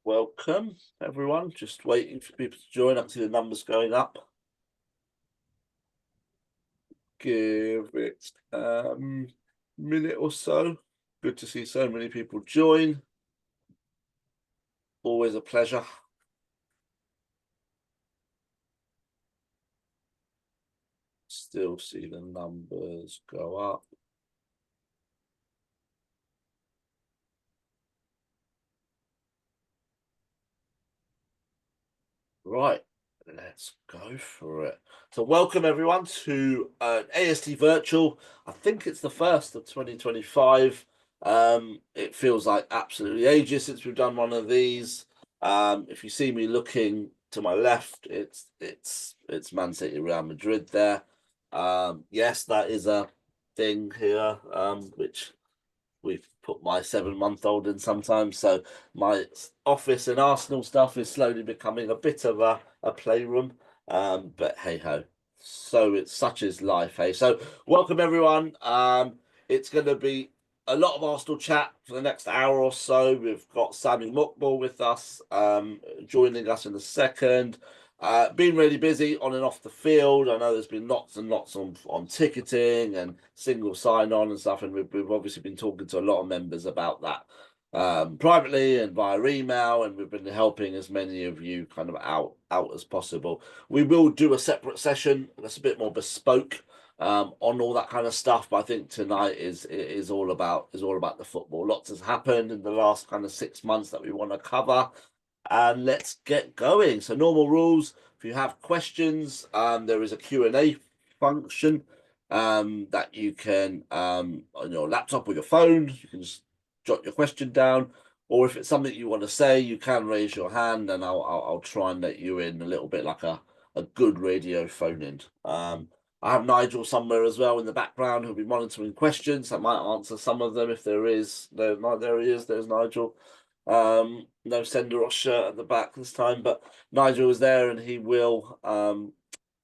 Welcome, everyone. Just waiting for people to join. I can see the numbers going up. Give it a minute or so. Good to see so many people join. Always a pleasure. Still see the numbers go up. Right, let's go for it. So welcome everyone to an AST virtual. I think it's the first of 2025. It feels like absolutely ages since we've done one of these. If you see me looking to my left, it's Man City, Real Madrid there. Yes, that is a thing here, which we've put my 7-month-old in sometimes. So my office and Arsenal stuff is slowly becoming a bit of a playroom. But hey ho. So it's such is life, hey. So welcome everyone. It's gonna be a lot of Arsenal chat for the next hour or so. We've got Sami Mokbel with us, joining us in a second. Been really busy on and off the field. I know there's been lots and lots on ticketing and single sign-on and stuff, and we've obviously been talking to a lot of members about that privately and via email, and we've been helping as many of you kind of out as possible. We will do a separate session that's a bit more bespoke on all that kind of stuff, but I think tonight is all about the football. Lots has happened in the last kind of 6 months that we want to cover. And let's get going. So normal rules, if you have questions, there is a Q&A function that you can, on your laptop or your phone, you can just jot your question down. Or if it's something you want to say, you can raise your hand and I'll try and let you in a little bit like a good radio phone in. I have Nigel somewhere as well in the background who'll be monitoring questions. I might answer some of them if there is. There he is. There's Nigel. No sender or shirt at the back this time, but Nigel is there and he will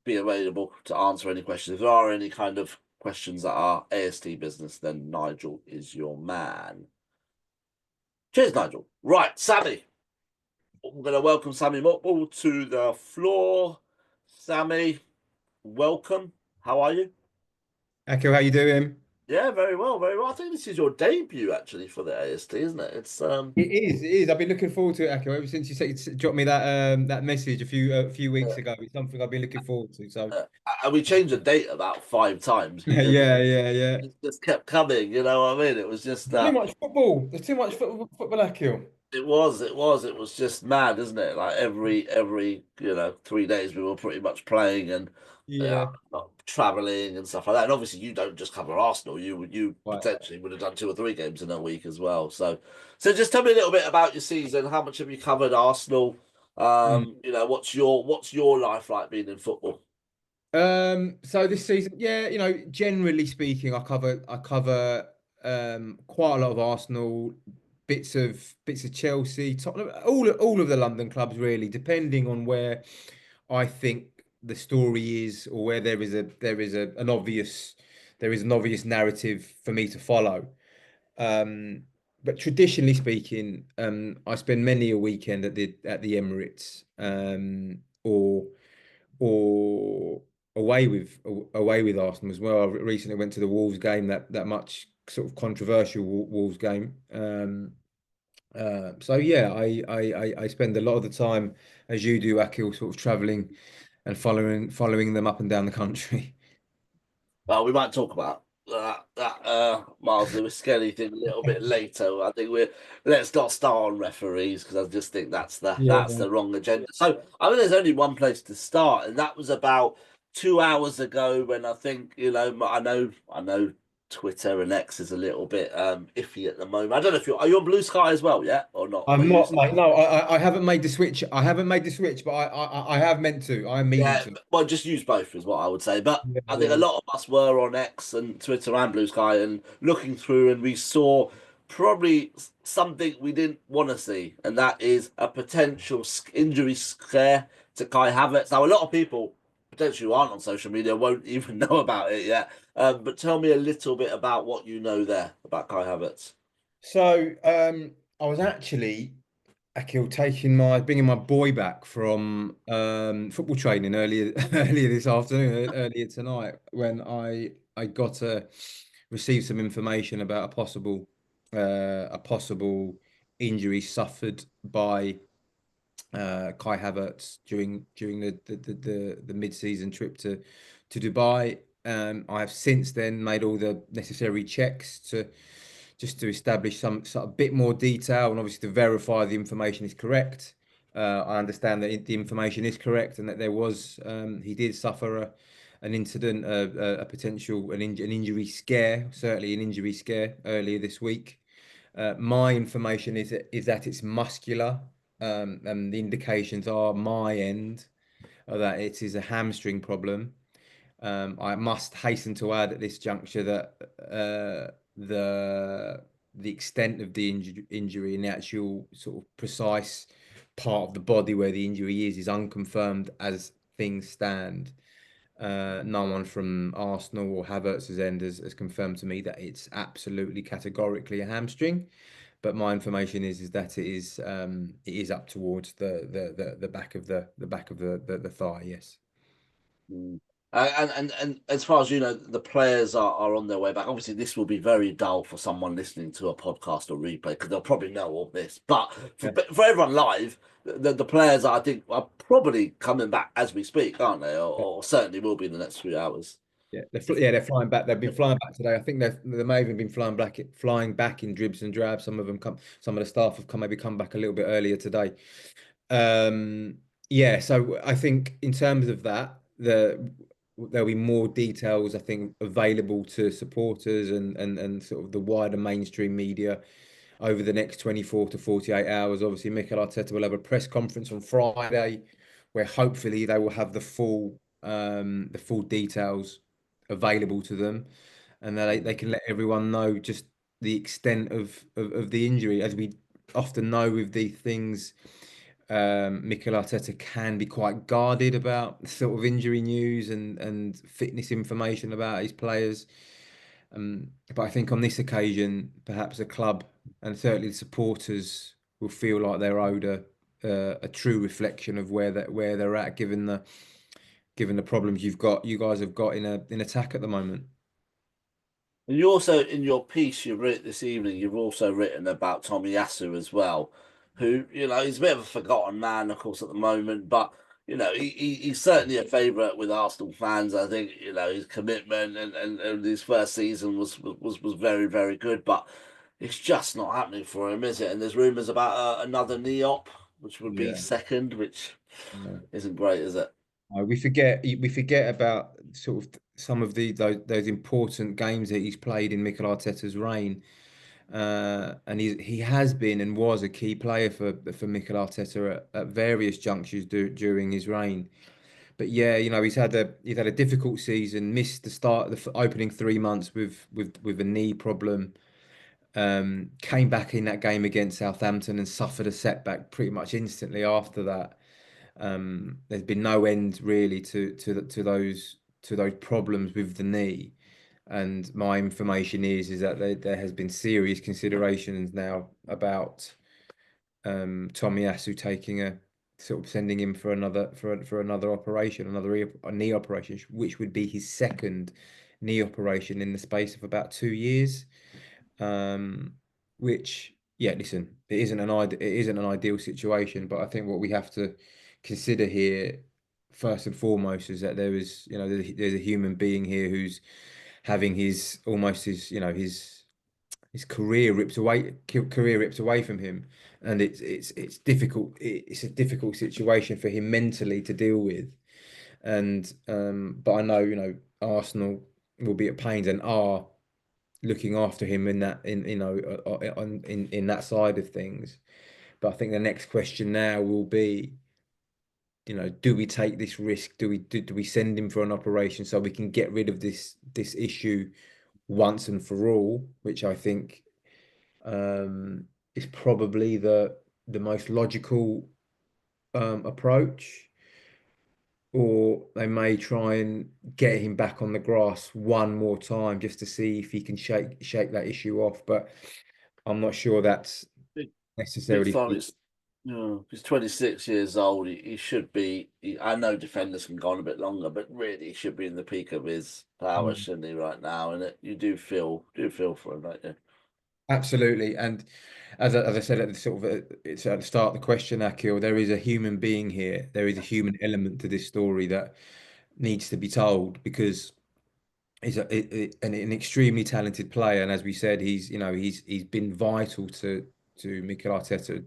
be available to answer any questions. If there are any kind of questions that are AST business, then Nigel is your man. Cheers, Nigel. Right, Sami. I'm going to welcome Sami Mokbel to the floor. Sami, welcome. How are you? Akil, how you doing? Yeah, very well, very well. I think this is your debut actually for the AST, isn't it? It's It is. I've been looking forward to it, Akil, ever since you said dropped me that message a few weeks ago. It's something I've been looking forward to. So and we changed the date about 5 times because yeah. it just kept coming. You know what I mean? It was just Too much football. There's too much football, Akil. it was just mad, isn't it? Like every 3 days we were pretty much playing and Yeah. traveling and stuff like that. And obviously you don't just cover Arsenal. You Right. potentially would have done 2 or 3 games in a week as well. So just tell me a little bit about your season. How much have you covered Arsenal? Mm. What's your life like being in football? So this season, yeah, generally speaking, I cover quite a lot of Arsenal, bits of Chelsea, Tottenham, all of the London clubs really, depending on where I think the story is or where there is an obvious narrative for me to follow. But traditionally speaking, I spend many a weekend at the Emirates, or away with Arsenal as well. I recently went to the Wolves game, that much sort of controversial Wolves game. So yeah, I spend a lot of the time, as you do, Akil, sort of traveling and following them up and down the country. Well, we might talk about that Miles Lewis Skelly thing a little bit later. I think let's not start on referees because I just think that's the Yeah. that's the wrong agenda. So I mean, there's only one place to start, and that was about 2 hours ago when I think I know Twitter and X is a little bit iffy at the moment. I don't know if are you on Blue Sky as well, yeah, or not? Or I'm you not, mate. No, I haven't made the switch. I haven't made the switch, but I have meant to. I'm meaning Yeah, to. well, just use both is what I would say. But Yeah, I think a yeah. lot of us were on X and Twitter and Blue Sky and looking through, and we saw probably something we didn't want to see, and that is a potential injury scare to Kai Havertz. Now, a lot of people potentially who aren't on social media won't even know about it yet. But tell me a little bit about what you know there about Kai Havertz. So I was actually Akil, bringing my boy back from football training earlier earlier this afternoon, earlier tonight, when I got to receive some information about a possible injury suffered by Kai Havertz during the mid-season trip to Dubai. I have since then made all the necessary checks to just to establish some sort of bit more detail and obviously to verify the information is correct. I understand that the information is correct and that he did suffer an incident, a potential an injury scare, certainly an injury scare earlier this week. My information is that it's muscular, and the indications are my end are that it is a hamstring problem. I must hasten to add at this juncture that the extent of the injury and the actual sort of precise part of the body where the injury is unconfirmed as things stand. No one from Arsenal or Havertz's end has confirmed to me that it's absolutely categorically a hamstring. But my information is that it is up towards the back of the thigh. Yes. Mm. And as far as you know, the players are on their way back. Obviously, this will be very dull for someone listening to a podcast or replay because they'll probably know all this. But Yeah. for everyone live, the players I think are probably coming back as we speak, aren't they? Or certainly will be in the next few hours. Yeah, they're flying back. They've been flying back today. I think they may have even been flying back in dribs and drabs. Some of the staff have maybe come back a little bit earlier today. Um, yeah, so I think in terms of that, there'll be more details, I think, available to supporters and sort of the wider mainstream media over the next 24 to 48 hours. Obviously, Mikel Arteta will have a press conference on Friday where hopefully they will have the full details available to them, and they can let everyone know just the extent of the injury. As we often know with these things, Mikel Arteta can be quite guarded about sort of injury news and fitness information about his players. But I think on this occasion, perhaps the club and certainly the supporters will feel like they're owed a true reflection of where they're at, given the problems you guys have got in attack at the moment. And you also, in your piece you've written this evening, you've also written about Tomiyasu as well, who, he's a bit of a forgotten man, of course, at the moment, but, he's certainly a favourite with Arsenal fans. I think, his commitment and his first season was very, very good, but it's just not happening for him, is it? And there's rumours about another knee op, which would be Yeah. second, which Yeah. isn't great, is it? We forget about sort of some of those important games that he's played in Mikel Arteta's reign. And he has been and was a key player for Mikel Arteta at various junctures during his reign. But yeah, he's had a difficult season, missed the start, opening 3 months with a knee problem. Came back in that game against Southampton and suffered a setback pretty much instantly after that. There's been no end really to those problems with the knee. And my information is that there has been serious considerations now about Tomiyasu taking a sort of sending him for another operation, a knee operation, which would be his second knee operation in the space of about 2 years. Um, which, yeah, listen, it isn't an ideal situation, but I think what we have to consider here first and foremost is that there's a human being here who's having his almost his career ripped away from him, and it's difficult. It's a difficult situation for him mentally to deal with, and but I know Arsenal will be at pains and are looking after him in that in that side of things. But I think the next question now will be, do we take this risk? Do we send him for an operation so we can get rid of this issue once and for all? Which I think is probably the most logical approach. Or they may try and get him back on the grass one more time just to see if he can shake that issue off. But I'm not sure that's Big, big necessarily. Forest. Yeah, he's 26 years old. He should be. I know defenders can go on a bit longer, but really, he should be in the peak of his power, Mm. shouldn't he, right now? And you do feel for him, don't you? Absolutely. And as I said at the it's at the start of the question, Akil, there is a human being here. There is a human element to this story that needs to be told because he's an extremely talented player. And as we said, he's been vital to Mikel Arteta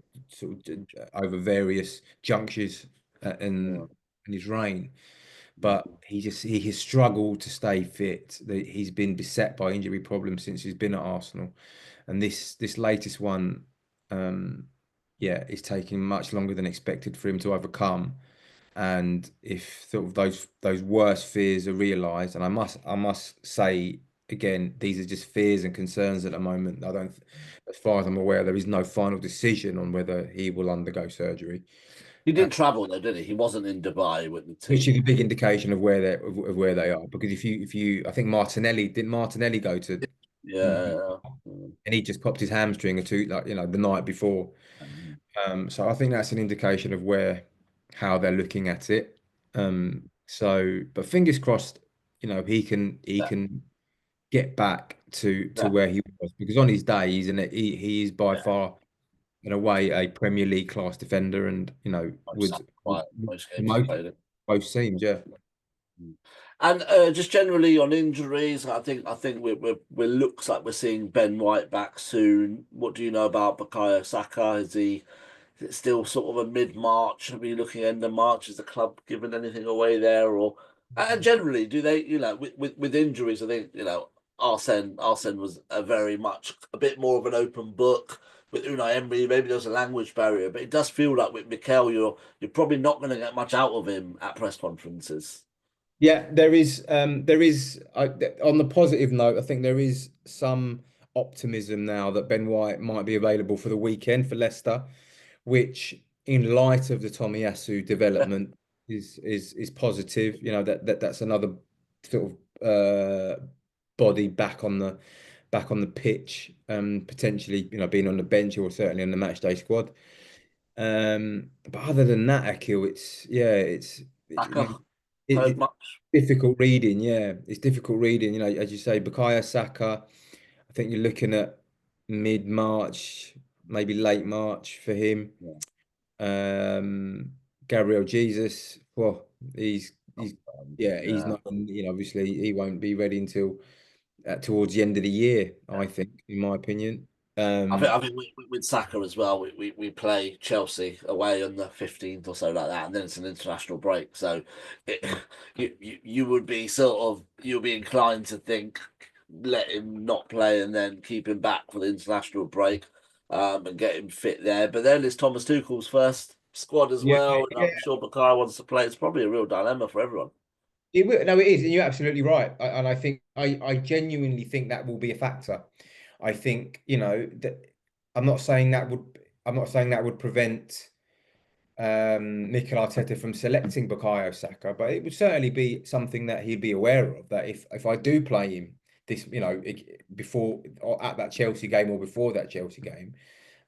over various junctures Yeah. in his reign. But he has struggled to stay fit. He's been beset by injury problems since he's been at Arsenal, and this latest one, um, yeah, is taking much longer than expected for him to overcome. And if sort of those worst fears are realised, and I must say again, these are just fears and concerns at the moment. I don't, as far as I'm aware, there is no final decision on whether he will undergo surgery, He didn't travel though, did he? He wasn't in Dubai with the which team. is a big indication of of where they are. Because if you I think Martinelli go to Dubai, Yeah. and he just popped his hamstring or two, like the night before. Um, So I think that's an indication of how they're looking at it. But fingers crossed, he yeah. can get back to Yeah. where he was because on his day he is by Yeah. far in a way a Premier League class defender, and would Quite most games he promote played it. both teams. Yeah. Mm. And just generally on injuries, I think we looks like we're seeing Ben White back soon. What do you know about Bukayo Saka? Is it still sort of a mid-March? Are we looking end of March? Is the club giving anything away there, or and generally do they? With injuries, I think Arsene was a very much a bit more of an open book. With Unai Emery, maybe there's a language barrier, but it does feel like with Mikel, you're probably not going to get much out of him at press conferences. Yeah, there is on the positive note, I think there is some optimism now that Ben White might be available for the weekend for Leicester, which in light of the Tomiyasu development is positive. That's another sort of body back on the pitch, potentially, being on the bench or certainly on the match day squad. But other than that, Akil, I Saka mean, heard it's much? difficult reading. Yeah, it's difficult reading. As you say, Bukayo Saka. I think you're looking at mid-March, maybe late March for him. Yeah, Um, Gabriel Jesus. Well, he's yeah, he's yeah. not. Obviously, he won't be ready until towards the end of the year. I think, in my opinion. I think Um, I think with Saka as well. We play Chelsea away on the 15th or so like that, and then it's an international break. So it, you would be you'll be inclined to think let him not play and then keep him back for the international break, and get him fit there. But then it's Thomas Tuchel's first squad as yeah, well, and yeah. I'm sure Bukayo wants to play. It's probably a real dilemma for everyone. It will, no, it is, and you're absolutely right. And I think I genuinely think that will be a factor. I think, that I'm not saying that would I'm not saying that would prevent Mikel Arteta from selecting Bukayo Saka, but it would certainly be something that he'd be aware of. That if I do play him before or at that Chelsea game or before that Chelsea game,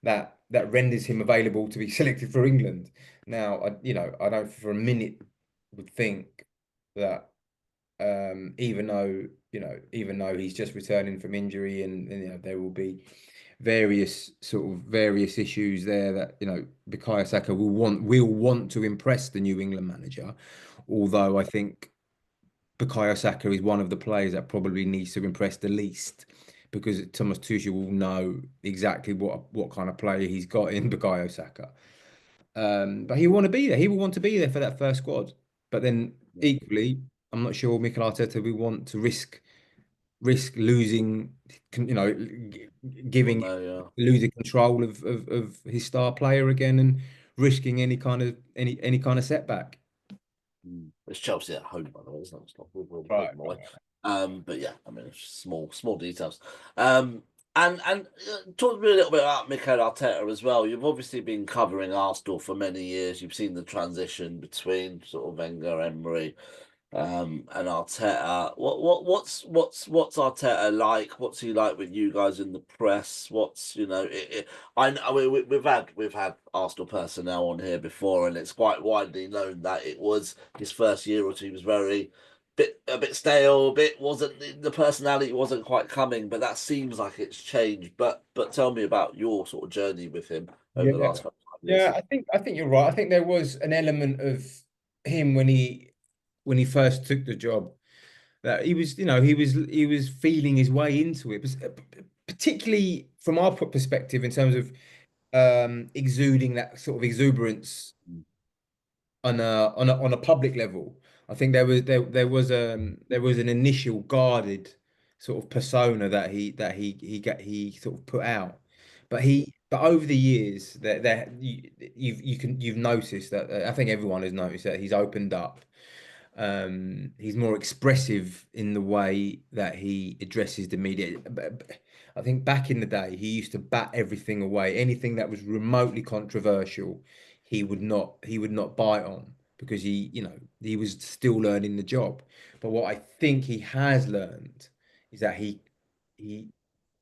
that renders him available to be selected for England. Now, I don't for a minute would think that even though he's just returning from injury, and there will be various issues there that Bukayo Saka will want to impress the New England manager. Although I think Bukayo Saka is one of the players that probably needs to impress the least, because Thomas Tuchel will know exactly what kind of player he's got in Bukayo Saka. But he will want to be there. He will want to be there for that first squad. But then equally, I'm not sure Mikel Arteta will want to risk losing, Well, giving no, yeah. losing control of his star player again, and risking any kind of setback. It's Chelsea at home, by the way. It's not we'll Right. take them away. But yeah, I mean, it's just small details. Um, and talk to me a little bit about Mikel Arteta as well. You've obviously been covering Arsenal for many years. You've seen the transition between sort of Wenger, Emery. And Arteta, what's Arteta like? What's he like with you guys in the press? I know we've had Arsenal personnel on here before, and it's quite widely known that it was his first year or two. He was a bit stale, a bit wasn't the personality wasn't quite coming, but that seems like it's changed. But tell me about your sort of journey with him over Yeah. the last couple of Yeah, years. I think you're right. I think there was an element of him when he first took the job that he was feeling his way into it, particularly from our perspective in terms of exuding that sort of exuberance on a public level. I think there was an initial guarded sort of persona that he sort of put out, but over the years that you've noticed that I think everyone has noticed that he's opened up. He's more expressive in the way that he addresses the media. I think back in the day, he used to bat everything away. Anything that was remotely controversial, he would not bite on because he was still learning the job. But what I think he has learned is that he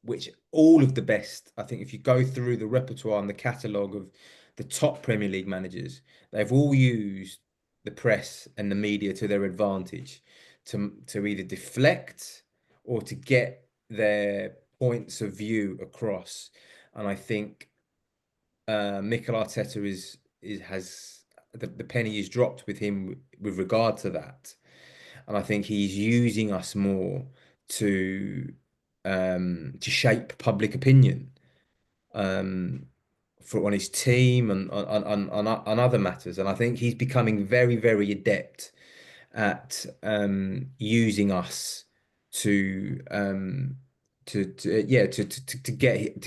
which all of the best, I think if you go through the repertoire and the catalogue of the top Premier League managers, they've all used the press and the media to their advantage to either deflect or to get their points of view across. And I think Mikel Arteta has the penny is dropped with him with regard to that. And I think he's using us more to to shape public opinion um, for on his team and on other matters. And I think he's becoming very, very adept at using us to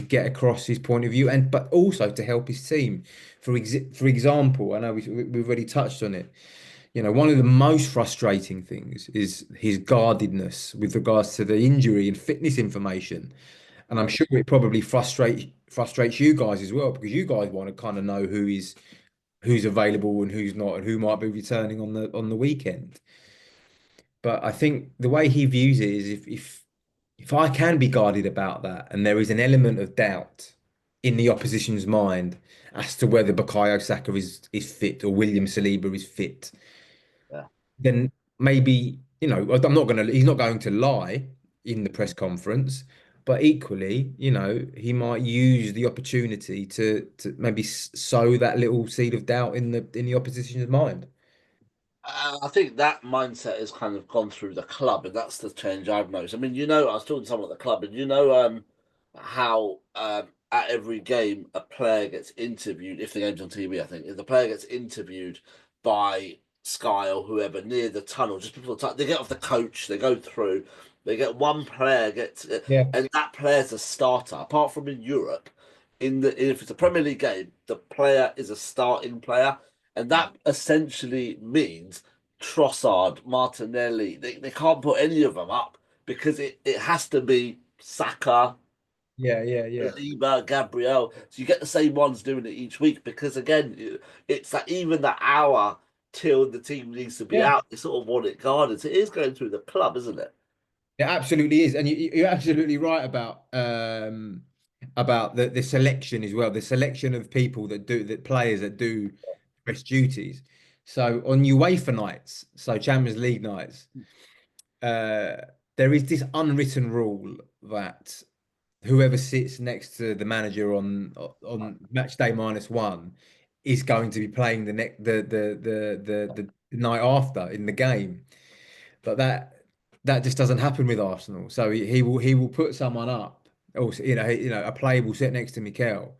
get across his point of view and but also to help his team. For example, I know we've already touched on it. One of the most frustrating things is his guardedness with regards to the injury and fitness information. And I'm Mm. sure it probably frustrates you guys as well because you guys want to kind of know who's available and who's not and who might be returning on the weekend. But I think the way he views it is if I can be guarded about that and there is an element of doubt in the opposition's mind as to whether Bukayo Saka is fit or William Saliba is fit, Yeah. then maybe, he's not going to lie in the press conference, but equally, he might use the opportunity to maybe sow that little seed of doubt in the opposition's mind. I think that mindset has kind of gone through the club, and that's the change I've noticed. I mean, I was talking to someone at the club, and how at every game a player gets interviewed, if the game's on TV, I think, if the player gets interviewed by Sky or whoever near the tunnel, just before the tunnel, they get off the coach, they go through, they get one player gets, Yeah, and that player's a starter. Apart from in Europe, if it's a Premier League game, the player is a starting player. And that essentially means Trossard, Martinelli, they can't put any of them up because it has to be Saka, yeah, yeah, yeah. Saliba, Gabriel. So you get the same ones doing it each week because, again, it's that even the hour till the team needs to be Yeah, out, they sort of want it guarded. So it is going through the club, isn't it? it absolutely is, and you're absolutely right about the selection as well. The selection of people that players that do press duties. So on UEFA nights, so Champions League nights, uh, there is this unwritten rule that whoever sits next to the manager on match day -1 is going to be playing the next the night after in the game. But that just doesn't happen with Arsenal. So he will put someone up. Also, a player will sit next to Mikel,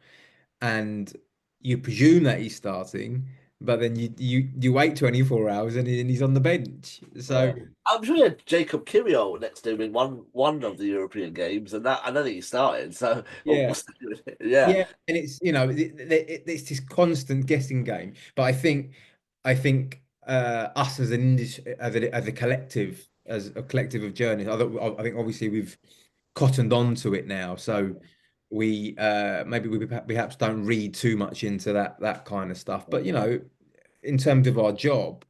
and you presume that he's starting, but then you wait 24 hours and he's on the bench. So Yeah. I'm sure he had Jacob Kiwior next to him in one of the European games, and that I don't think he started. So, yeah, yeah, yeah, and it's this constant guessing game. But I think us as an industry, as a collective, as a collective of journalists, I think obviously we've cottoned on to it now. So maybe we perhaps don't read too much into that kind of stuff. But in terms of our job,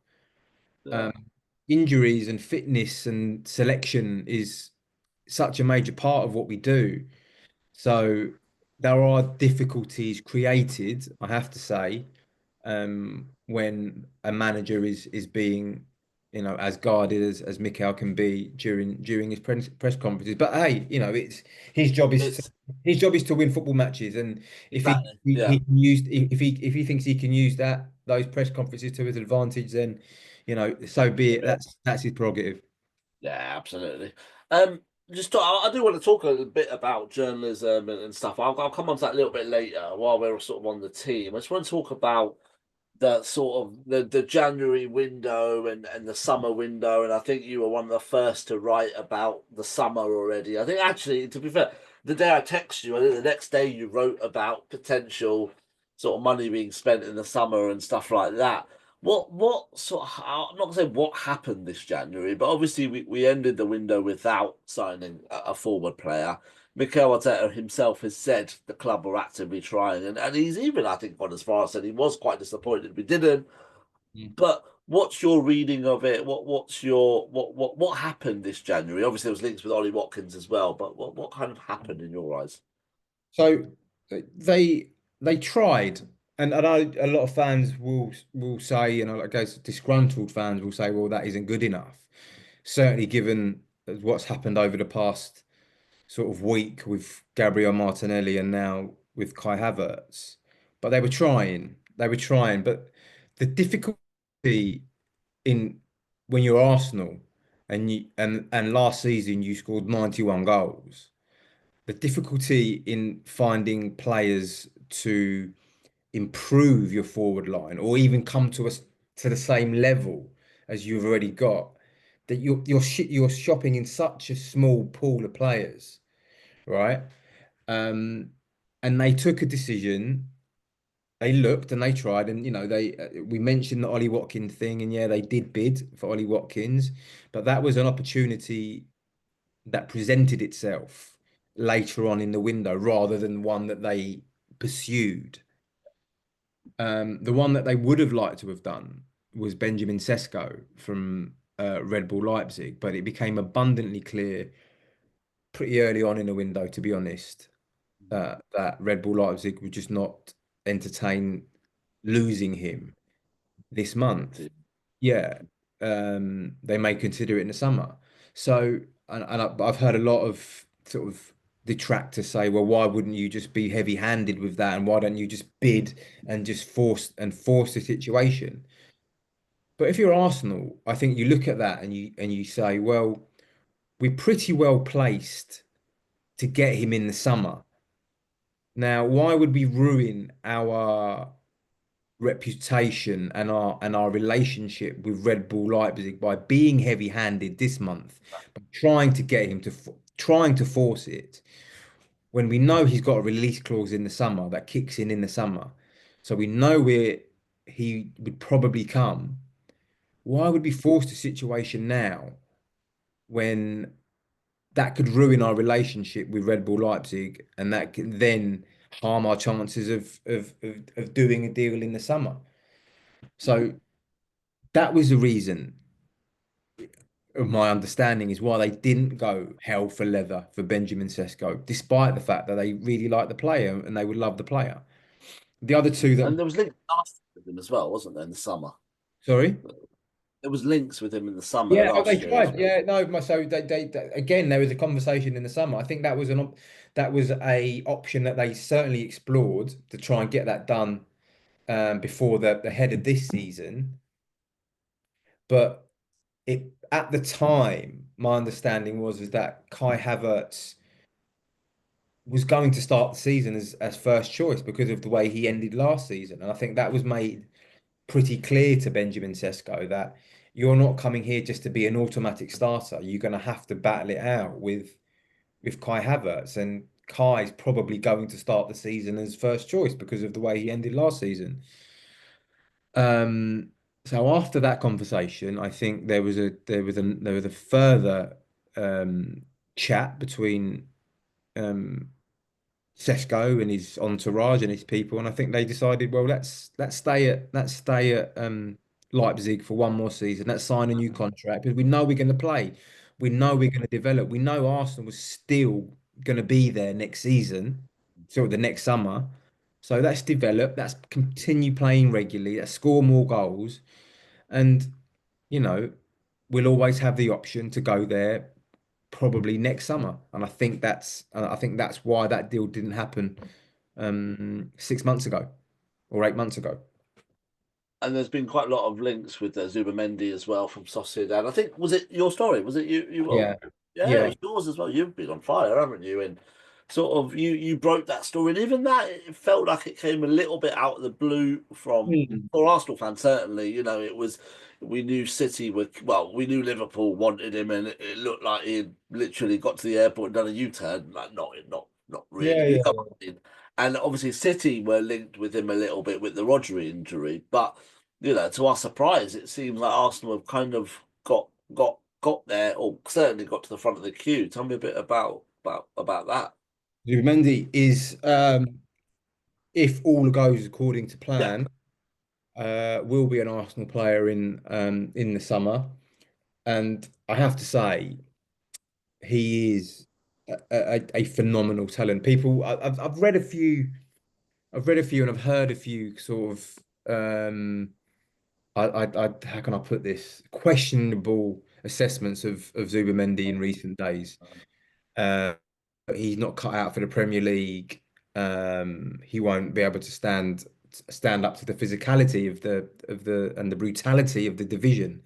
um, yeah. injuries and fitness and selection is such a major part of what we do. So there are difficulties created, I have to say, when a manager is being, as guarded as Mikel can be during his press conferences. But hey, it's his job is to, It's his job is to win football matches, and if exactly, he yeah, can use if he thinks he can use those press conferences to his advantage, then so be it. That's his prerogative. yeah, absolutely. Just I do want to talk a little bit about journalism and stuff. I'll come on to that a little bit later while we're sort of on the team. I just want to talk about the sort of the January window and the summer window, and I think you were one of the first to write about the summer already. I think actually, to be fair, the day I texted you, I think the next day you wrote about potential sort of money being spent in the summer and stuff like that. What sort of, I'm not gonna say what happened this January, but obviously we ended the window without signing a forward player. Mikel Arteta himself has said the club were actively trying, and he's even, I think, gone as far as said he was quite disappointed we didn't. Mm. But what's your reading of it? What's your what happened this January? Obviously, there was links with Ollie Watkins as well, but what kind of happened in your eyes? So they tried, and I know a lot of fans will say, I guess disgruntled fans will say, well, that isn't good enough. Certainly, given what's happened over the past sort of week with Gabriel Martinelli and now with Kai Havertz. But they were trying. They were trying. But the difficulty in when you're Arsenal and last season you scored 91 goals, the difficulty in finding players to improve your forward line or even come to us to the same level as you've already got, that you're shopping in such a small pool of players, right? Um, and they took a decision. They looked and they tried, and they we mentioned the Ollie Watkins thing, and yeah, they did bid for Ollie Watkins, but that was an opportunity that presented itself later on in the window rather than one that they pursued. The one that they would have liked to have done was Benjamin Sesko from Red Bull Leipzig, but it became abundantly clear pretty early on in the window, to be honest, that Red Bull Leipzig would just not entertain losing him this month. Yeah, they may consider it in the summer. So, I've heard a lot of sort of detractors say, well, why wouldn't you just be heavy-handed with that, and why don't you just bid and just force the situation? But if you're Arsenal, I think you look at that and you say, well, we're pretty well placed to get him in the summer. Now, why would we ruin our reputation and our relationship with Red Bull Leipzig by being heavy-handed this month, by trying to get him to trying to force it when we know he's got a release clause in the summer that kicks in the summer, so we know where he would probably come. Why would we force the situation now when that could ruin our relationship with Red Bull Leipzig, and that can then harm our chances of doing a deal in the summer? So that was the reason, of my understanding, is why they didn't go hell for leather for Benjamin Sesko, despite the fact that they really like the player and they would love the player. The other two that, And there was links last with him as well, wasn't there, in the summer? sorry. There was links with him in the summer Yeah, oh, they last year as tried. well. Yeah, no, so again, there was a conversation in the summer. I think that was a option that they certainly explored to try and get that done before the head of this season. But at the time, my understanding was is that Kai Havertz was going to start the season as first choice because of the way he ended last season, and I think that was made pretty clear to Benjamin Sesko that you're not coming here just to be an automatic starter. You're going to have to battle it out with Kai Havertz, and Kai's probably going to start the season as first choice because of the way he ended last season. Um, so after that conversation, I think there was a further chat between um, Sesko and his entourage and his people, and I think they decided, well, let's stay at Leipzig for one more season. Let's sign a new contract because we know we're going to play. We know we're going to develop. We know Arsenal was still going to be there next season, so the next summer. So that's develop. That's continue playing regularly. Let's score more goals, and you know, we'll always have the option to go there probably next summer. And I think that's why that deal didn't happen 6 months ago or 8 months ago. And there's been quite a lot of links with Zubamendi as well from Sociedad. I think was it your story? Was it you? Yeah, Yeah, it yeah. was yours as well. You've been on fire, haven't you? And sort of you broke that story, and even that it felt like it came a little bit out of the blue from Mm. for Arsenal fans. Certainly, it was we knew City were we knew Liverpool wanted him, and it looked like he had literally got to the airport and done a U-turn. Like not really. Yeah, You yeah. know what I mean? And obviously, City were linked with him a little bit with the Rodri injury, but to our surprise, it seems like Arsenal have kind of got there, or certainly got to the front of the queue. Tell me a bit about that. Zubimendi is, if all goes according to Yeah. plan, will be an Arsenal player in the summer. And I have to say, he is a phenomenal talent. I've read a few, and I've heard a few sort of, how can I put this? Questionable assessments of Zubimendi in recent days. Uh, he's not cut out for the Premier League. He won't be able to stand up to the physicality of the and the brutality of the division,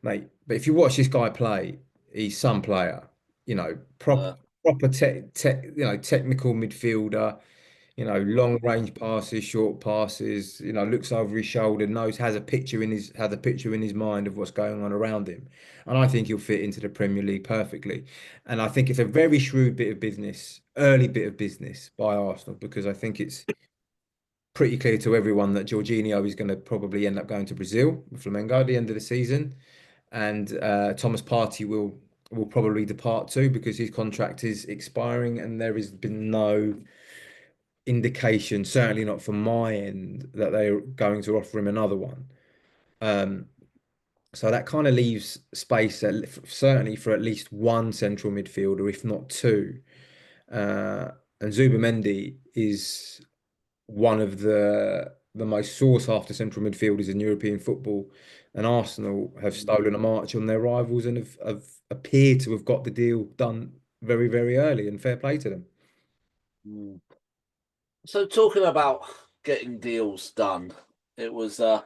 mate. But if you watch this guy play, he's some player. Uh, Proper technical midfielder. Long range passes, short passes. Looks over his shoulder, has a picture in his mind of what's going on around him, and I think he'll fit into the Premier League perfectly. And I think it's a very shrewd bit of business, early bit of business by Arsenal, because I think it's pretty clear to everyone that Jorginho is going to probably end up going to Brazil with Flamengo at the end of the season, and Thomas Partey will probably depart too because his contract is expiring, and there has been no indication, certainly not from my end, that they're going to offer him another one. Um, so that kind of leaves space, certainly for at least one central midfielder, if not two. Uh, and Zubimendi is one of the most sought after central midfielders in European football. And Arsenal have stolen a march on their rivals and have appeared to have got the deal done very, very early, and fair play to them. mm. So talking about getting deals done, it was a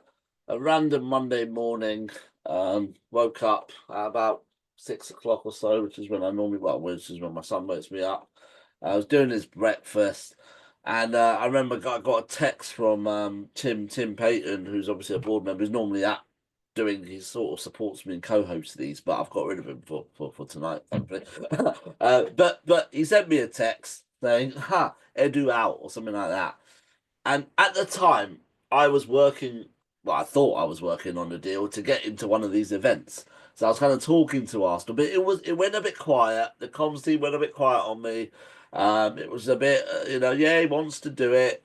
random Monday morning. Woke up at about 6 o'clock or so, which is when I normally, which is when my son wakes me up. I was doing his breakfast, and I remember I got a text from Tim Payton, who's obviously a board member, who's normally at doing, he sort of supports me and co-hosts these, but I've got rid of him for tonight, thankfully. But he sent me a text saying, "Ha, Edu out," or something like that. And at the time, I was working, well, I thought I was working on a deal to get into one of these events. So I was kind of talking to Arsenal, but it went a bit quiet. The comms team went a bit quiet on me. It was a bit, yeah, he wants to do it.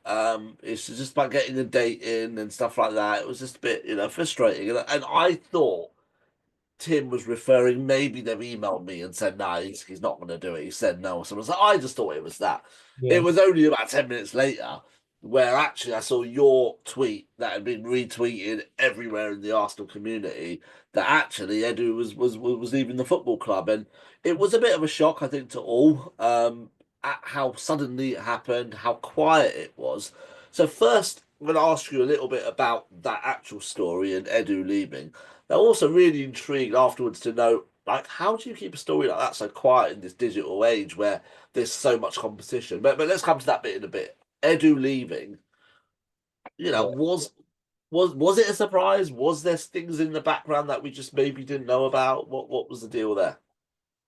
It's just about getting a date in and stuff like that. It was just a bit, frustrating. And I thought Tim was referring, maybe they've emailed me and said, no, he's not going to do it. He said no. So I just thought it was that. It Yeah. was only about 10 minutes later where actually I saw your tweet that had been retweeted everywhere in the Arsenal community that actually Edu was leaving the football club. And it was a bit of a shock, I think, to all, at how suddenly it happened, how quiet it was. So first, I'm going to ask you a little bit about that actual story and Edu leaving. They're also really intrigued afterwards to know, like, how do you keep a story like that so quiet in this digital age where there's so much competition? But let's come to that bit in a bit. Edu leaving, Yeah. was it a surprise? Was there things in the background that we just maybe didn't know about? What was the deal there?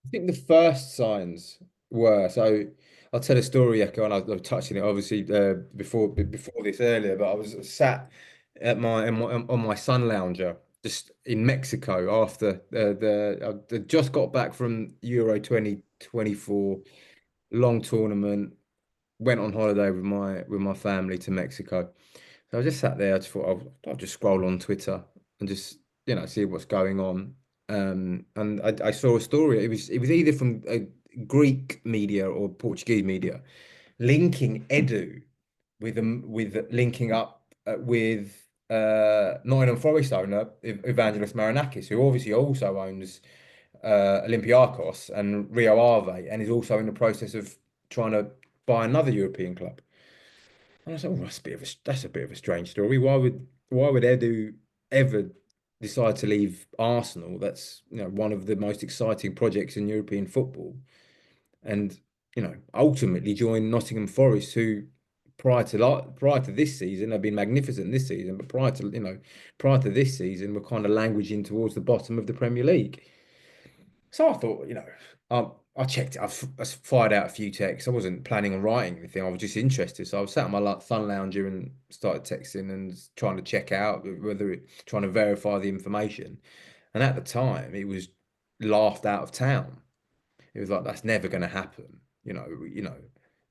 I think the first signs were so. I'll tell a story, Echo, and I was touching it obviously before this earlier, but I was sat on my sun lounger just in Mexico after I just got back from Euro 2024 long tournament. Went on holiday with my family to Mexico. So I just sat there. I just thought I'll just scroll on Twitter. and just see what's going on. And I saw a story. It was either from Greek media or Portuguese media linking Edu with linking up with Nottingham Forest owner Evangelos Marinakis, who obviously also owns Olympiacos and Rio Ave, and is also in the process of trying to buy another European club. And I said, oh, that's a bit of a strange story. Why would Edu ever decide to leave Arsenal? That's one of the most exciting projects in European football, and ultimately join Nottingham Forest, who prior to this season have been magnificent this season, but prior to this season were kind of languishing towards the bottom of the Premier League. So I thought, I checked it. I fired out a few texts. I wasn't planning on writing anything. I was just interested. So I was sat on my fun lounger and started texting and trying to check out trying to verify the information. And at the time, it was laughed out of town. It was like, that's never going to happen.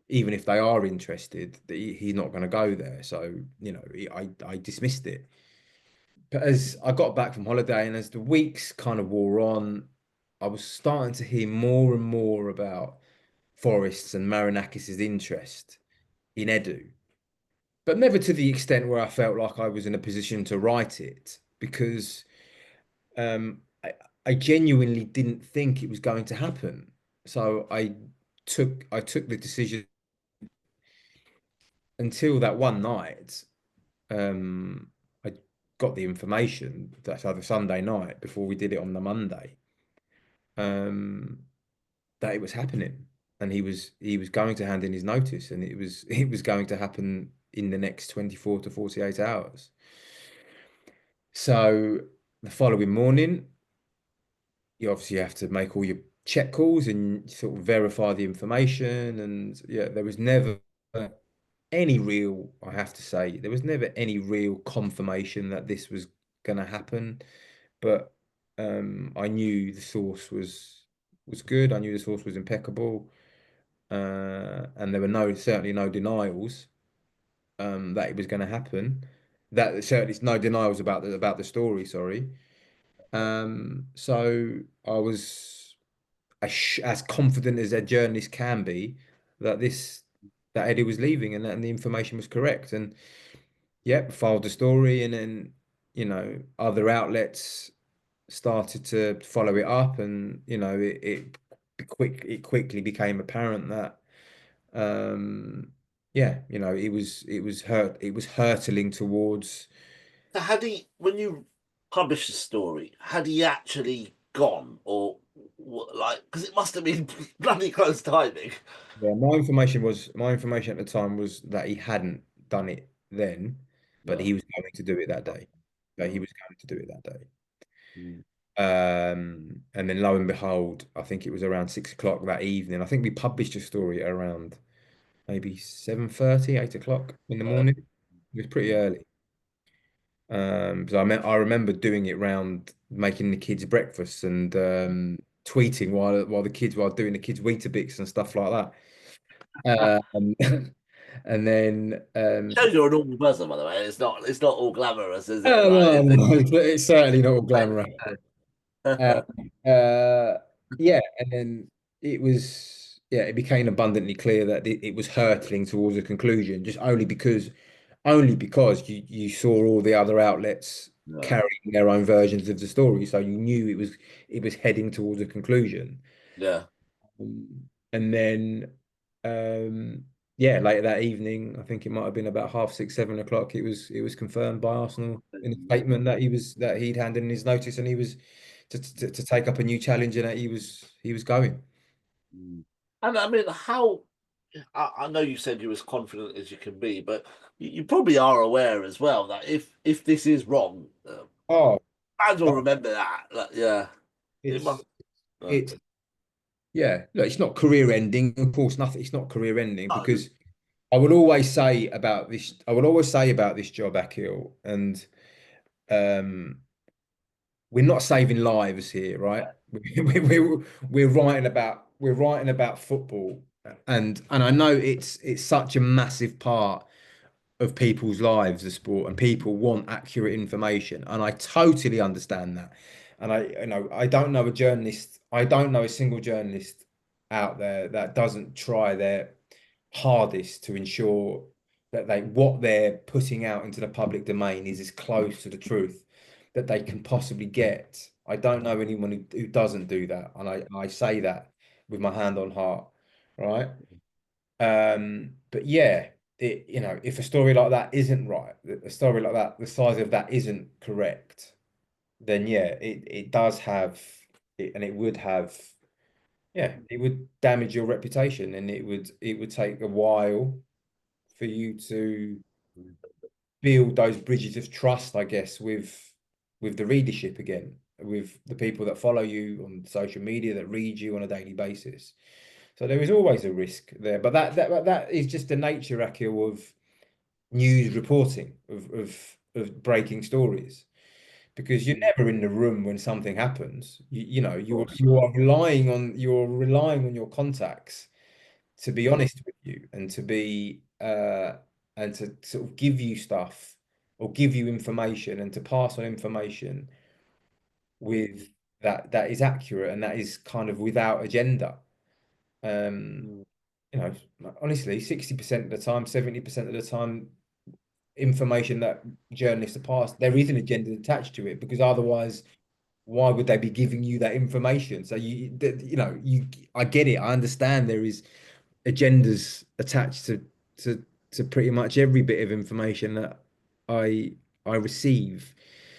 Even if they are interested, he's not going to go there. So, I dismissed it. But as I got back from holiday and as the weeks kind of wore on, I was starting to hear more and more about Forest's and Marinakis' interest in Edu, but never to the extent where I felt like I was in a position to write it because um, I, I genuinely didn't think it was going to happen. So I took the decision until that one night. I got the information that other Sunday night before we did it on the Monday. Um, that it was happening, and he was going to hand in his notice, and it was going to happen in the next 24 to 48 hours. So the following morning, you obviously have to make all your check calls and sort of verify the information. And yeah, there was never any real, I have to say, there was never any real confirmation that this was going to happen. But I knew the source was good. I knew the source was impeccable. And there were certainly no denials that it was going to happen. That certainly no denials about the story. Sorry. So I was as confident as a journalist can be that that Eddie was leaving and the information was correct. And yep, filed the story, and then other outlets started to follow it up, and it quickly became apparent that yeah, it was hurtling towards. So had he, when you published the story, had he actually gone, or like, because it must have been bloody close timing. Yeah, my information at the time was that he hadn't done it then, but Yeah. he was going to do it that day. That he Mm, was going to do it that day. mm. And then lo and behold, I think it was around 6 o'clock that evening. I think we published a story at around maybe 7:30, 8 o'clock in the morning. It was pretty Mm. early. So I remember doing it round making the kids breakfast and tweeting while doing the kids Weetabix and stuff like that. And then Shows you're a normal person, by the way. It's not all glamorous, is it? oh, Like, no, is no, it's certainly not all glamorous. Uh, it? uh, yeah, and then it became abundantly clear that it was hurtling towards a conclusion, just only because you saw all the other outlets Yeah. carrying their own versions of the story, so you knew it was heading towards a conclusion. Yeah. And then, um, yeah, later that evening, I think it might have been about 6:30, 7 o'clock. It was confirmed by Arsenal in a statement that he'd handed in his notice and he was to take up a new challenge and that he was going. Mm. And I mean, I know you said you're as confident as you can be, but you probably are aware as well that if this is wrong, Oh, fans will remember that. Like, yeah, it it's must. Uh, it's yeah. Look, it's not career ending. Of course, nothing. It's not career ending no, because I will always say about this. I will always say about this job, Akil, and um, we're not saving lives here, right? We're writing about football, and I know it's such a massive part of people's lives, the sport, and people want accurate information, and I totally understand that. And I don't know a journalist, I don't know a single journalist out there that doesn't try their hardest to ensure that what they're putting out into the public domain is as close to the truth that they can possibly get. I don't know anyone who doesn't do that, and I say that with my hand on heart, right? But yeah, if a story like that isn't right, a story like that, the size of that isn't correct, then yeah, it does have it, and it would have, yeah, it would damage your reputation, and it would take a while for you to build those bridges of trust, I guess, with the readership again, with the people that follow you on social media, that read you on a daily basis. So there is always a risk there, but that is just the nature, Akil, of news reporting, of breaking stories, because you're Mm. never in the room when something happens. You know, Of you're course. you are relying on your contacts to be Mm. honest with you, and to sort of give you stuff or give you information and to pass on information with that is accurate and that is kind of without agenda. Um, Mm. honestly, 60% of the time, 70% of the time, information that journalists are passed, there is an agenda attached to it because otherwise, why would they be giving you that information? So I get it. I understand there is agendas attached to to pretty much every bit of information that I I receive.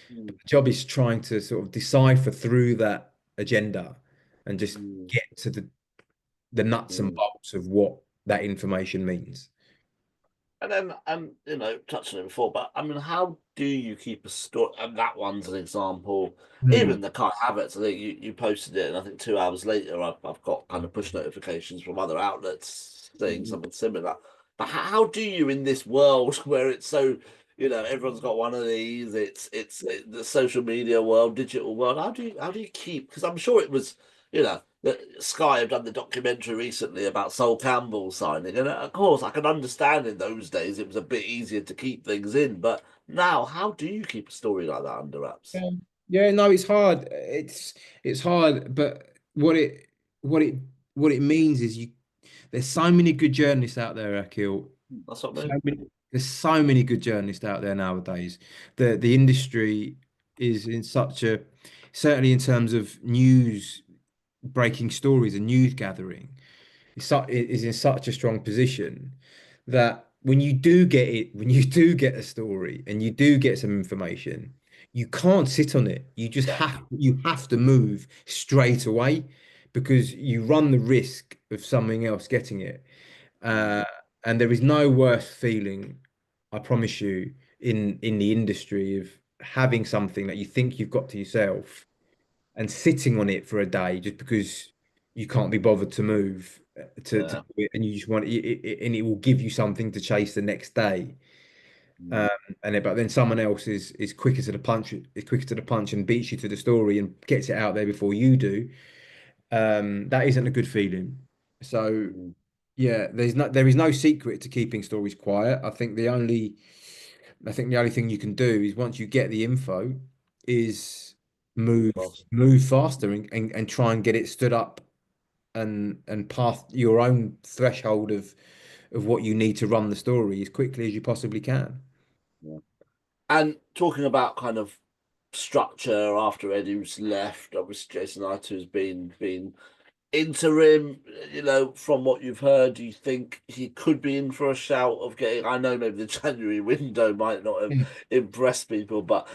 But Mm. the job is trying to sort of decipher through that agenda and just Mm. get to the nuts and Mm. bolts of what that information means. And then, touched on it before, but I mean, how do you keep a story? And that one's an example. Hmm. Even the Kai Havertz, I think you posted it, and I think 2 hours later, I've got kind of push notifications from other outlets saying something similar. But how do you, in this world where it's so, everyone's got one of these, the social media world, digital world. How do you keep? Because I'm sure it was, Sky have done the documentary recently about Sol Campbell signing, and of course, I can understand in those days it was a bit easier to keep things in, but now, how do you keep a story like that under wraps? Yeah. Yeah, no, it's hard. It's hard, but what it what it means is there's so many good journalists out there, Akil. That's what I So mean. there's so many good journalists out there nowadays. The industry is in such a, certainly in terms of news, breaking stories and news gathering, it is in such a strong position that when you do get a story and you do get some information, you can't sit on it. Yeah. You have to move straight away because you run the risk of something else getting it. Mm. Uh, and there is no worse feeling, I promise you, in the industry of having something that you think you've got to yourself and sitting on it for a day just because you can't be bothered to move to Yeah. do it, and you just want and it will give you something to chase the next day. Mm. Um, but then someone else is quicker to the punch and beats you to the story and gets it out there before you do. That isn't a good feeling. So Mm. yeah, there is no secret to keeping stories quiet. I think the only thing you can do is once you get the info, is move Boss. move faster and try and get it stood up and past your own threshold of what you need to run the story as quickly as you possibly can. Yeah. And talking about kind of structure after Edu's left, obviously Jason Itu has been interim, from what you've heard, do you think he could be in for a shout of getting? I know maybe the January window might not have Mm. impressed people, but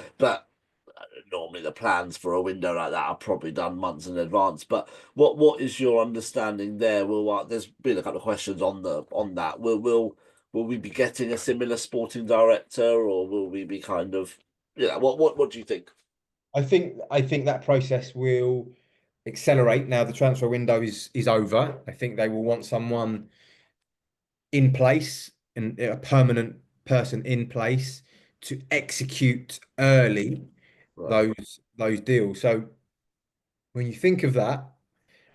normally the plans for a window like that are probably done months in advance. But what is your understanding there? There's been a couple of questions on that. Will we be getting a similar sporting director, or will we be kind of, what do you think? I think that process will accelerate now the transfer window is over. I think they will want someone in place and a permanent person in place to execute early Right. those deals. So when you think of that,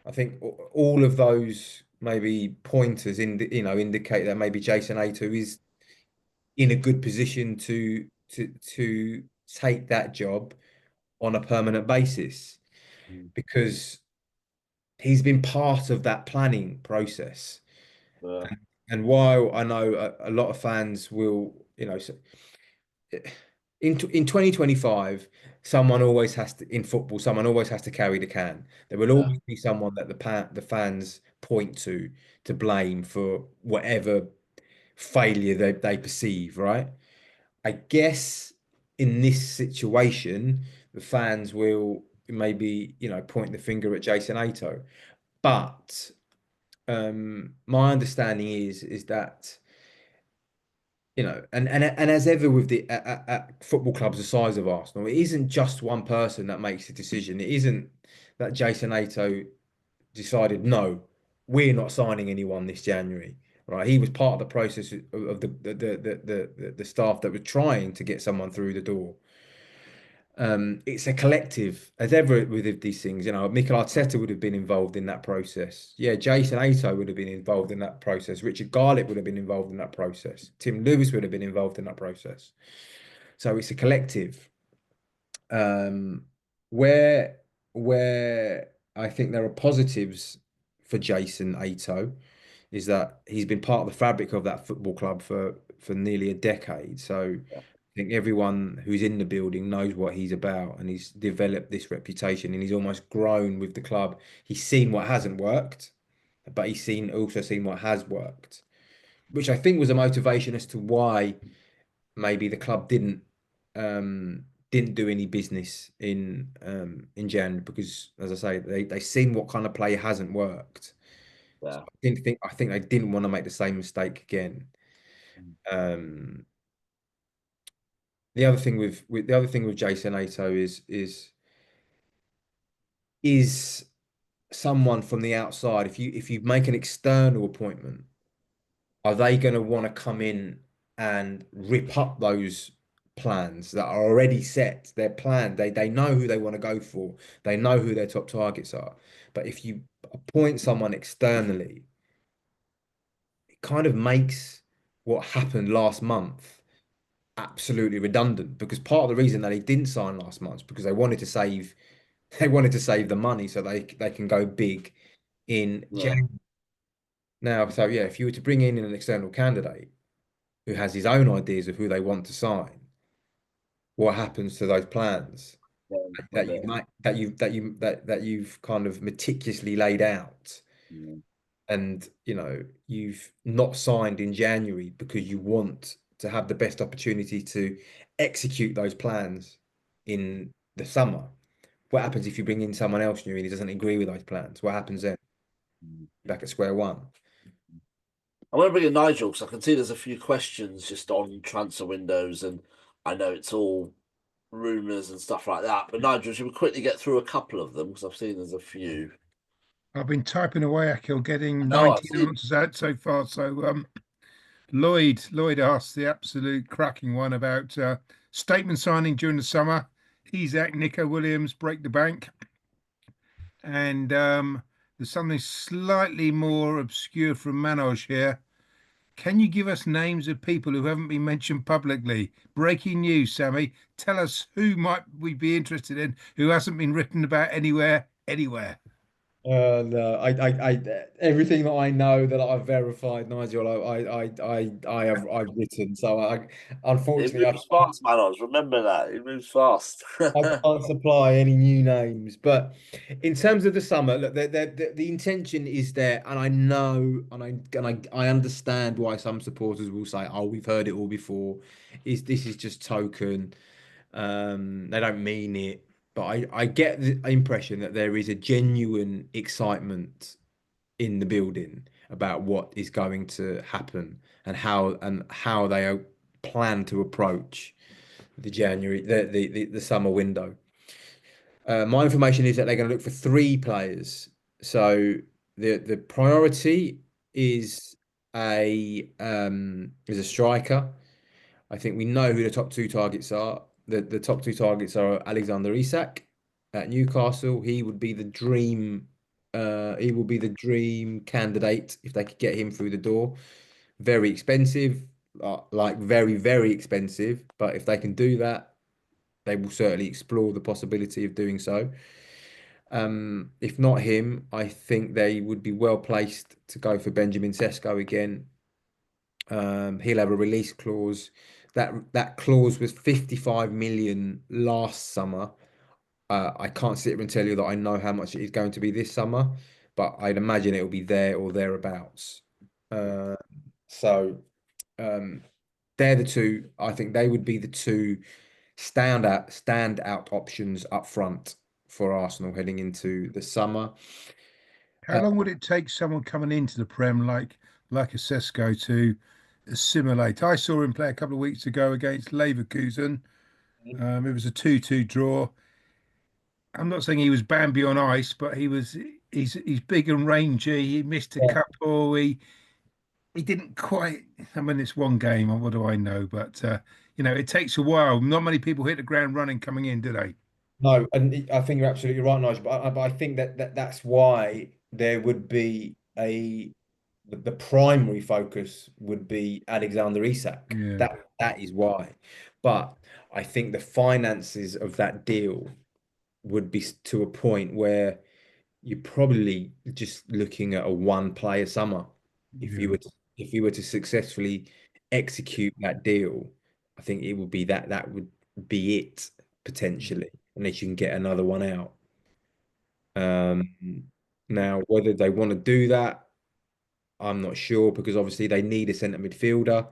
I think all of those maybe pointers indicate that maybe Jason A2 in a good position to take that job on a permanent basis Mm. because he's been part of that planning process. Yeah, And while I know a lot of fans will, in 2025, someone always has to in football, someone always has to carry the can. There will yeah, always be someone that the fans point to blame for whatever failure they perceive, right? I guess in this situation, the fans will maybe, point the finger at Jason Ato. But my understanding is that, and as ever with the at football clubs the size of Arsenal, it isn't just one person that makes the decision. It isn't that Jason Ato decided, no, we're not signing anyone this January. Right, he was part of the process of the staff that were trying to get someone through the door. It's a collective, as ever with these things. Mikel Arteta would have been involved in that process. Yeah, Jason Ato would have been involved in that process. Richard Garlick would have been involved in that process. Tim Lewis would have been involved in that process. So it's a collective. Um, where where I think there are positives for Jason Ato is that he's been part of the fabric of that football club for nearly a decade. So yeah, I think everyone who's in the building knows what he's about, and he's developed this reputation, and he's almost grown with the club. He's seen what hasn't worked, but he's also seen what has worked, which I think was a motivation as to why maybe the club didn't do any business in January because, as I say, they seen what kind of play hasn't worked. So yeah. I think they didn't want to make the same mistake again. Mm. Um, the other thing with Jason Ato is someone from the outside. If you make an external appointment, are they going to want to come in and rip up those plans that are already set? They're planned. They know who they want to go for. They know who their top targets are. But if you appoint someone externally, it kind of makes what happened last month absolutely redundant because part of the reason that they didn't sign last month is because they wanted to save the money so they can go big in Yeah, January. Now, so yeah, if you were to bring in an external candidate who has his own ideas of who they want to sign, what happens to those plans yeah, a that you bit. might that you've kind of meticulously laid out, Mm. and you've not signed in January because you want to have the best opportunity to execute those plans in the summer. What happens if you bring in someone else new and he doesn't agree with those plans? What happens then? Mm. Back at square one. I want to bring in Nigel because I can see there's a few questions just on transfer windows, and I know it's all rumours and stuff like that. But Nigel, should we quickly get through a couple of them because I've seen there's a few. I've been typing away, Akhil, getting No, I've 19 seen. answers out so far. So Lloyd asked the absolute cracking one about statement signing during the summer. Isak, Nico Williams, break the bank. And there's something slightly more obscure from Manoj here. Can you give us names of people who haven't been mentioned publicly? Breaking news, Sammy. Tell us who might we be interested in who hasn't been written about anywhere. No, everything that I know that I've verified, Nigel, I've written. So It unfortunately, moves fast, Manos. Remember that. It moves fast. I can't supply any new names. But in terms of the summer, look, the intention is there, and I know, and I understand why some supporters will say, "Oh, we've heard it all before." This is just token? They don't mean it, but I get the impression that there is a genuine excitement in the building about what is going to happen and how they plan to approach the January the summer window. My information is that they're going to look for three players. So the priority is a striker. I think we know who the top two targets are. The top two targets are Alexander Isak at Newcastle. He will be the dream candidate if they could get him through the door. Very expensive, like very, very expensive. But if they can do that, they will certainly explore the possibility of doing so. If not him, I think they would be well placed to go for Benjamin Sesko again. He'll have a release clause. That clause was 55 million last summer. I can't sit here and tell you that I know how much it is going to be this summer, but I'd imagine it'll be there or thereabouts. Uh, so um, they're the two. I think they would be the two standout options up front for Arsenal heading into the summer. How Uh, long would it take someone coming into the Prem like a Sesko to assimilate? I saw him play a couple of weeks ago against Leverkusen. It was a 2-2 draw. I'm not saying he was Bambi on ice, but he's big and rangy. He missed a yeah. couple. He didn't quite. I mean, it's one game. What do I know? But it takes a while. Not many people hit the ground running coming in, do they? No, and I think you're absolutely right, Nigel. But I think that's why there would be the primary focus would be Alexander Isak. Yeah, That is why. But I think the finances of that deal would be to a point where you're probably just looking at a one player summer. If you yeah, were to, if you were to successfully execute that deal, I think it would be that would be it potentially, unless you can get another one out. Now, whether they want to do that, I'm not sure because obviously they need a centre midfielder,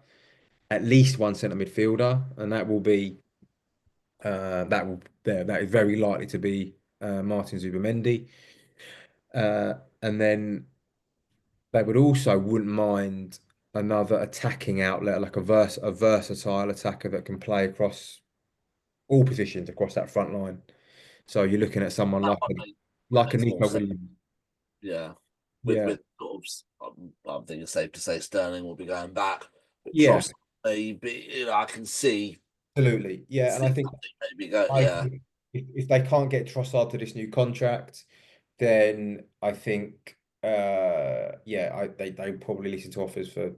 at least one centre midfielder, and that is very likely to be Martin Zubimendi. And then they would also wouldn't mind another attacking outlet, like a versatile attacker that can play across all positions across that front line. So you're looking at someone That like one like a makes more Nico sense. Williams. Yeah, Yeah, with sort of, I'm thinking it's safe to say Sterling will be going back. But yeah, Tross maybe, I can see absolutely. Yeah, and I think something maybe go. I Yeah, think if they can't get Trossard to this new contract, then I think yeah, they probably listen to offers for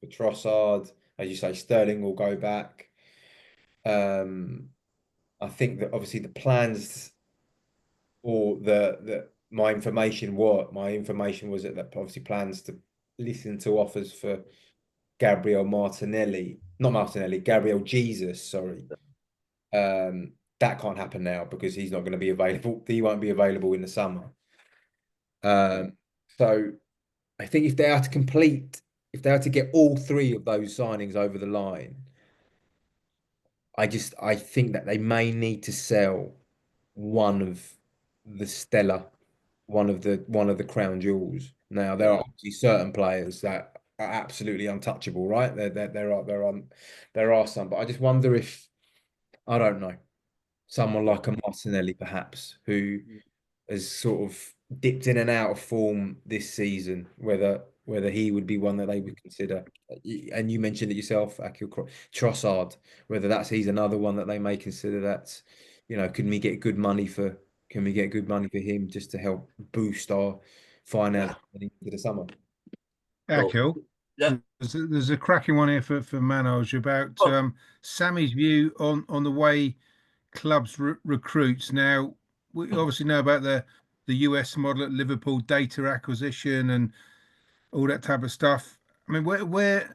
Trossard. As you say, Sterling will go back. Um, I think that obviously the plans or the my information was that obviously plans to listen to offers for Gabriel Jesus, sorry. That can't happen now because he's not going to be available. He won't be available in the summer. Um, so I think if they are to get all three of those signings over the line, I think that they may need to sell one of the stellar, one of the crown jewels. Now there are yeah, obviously certain players that are absolutely untouchable, right? There are some, but I just wonder if I don't know someone yeah, like a Martinelli perhaps who has sort of dipped in and out of form this season, whether he would be one that they would consider. And you mentioned it yourself, Akil Trossard, whether he's another one that they may consider that, can we get good money for him just to help boost our yeah. finance into the summer? Cool. Akil. Yeah. There's a cracking one here for Manoj about Oh, Sammy's view on the way clubs recruits. Now, we obviously know about the US model at Liverpool, data acquisition and all that type of stuff. I mean,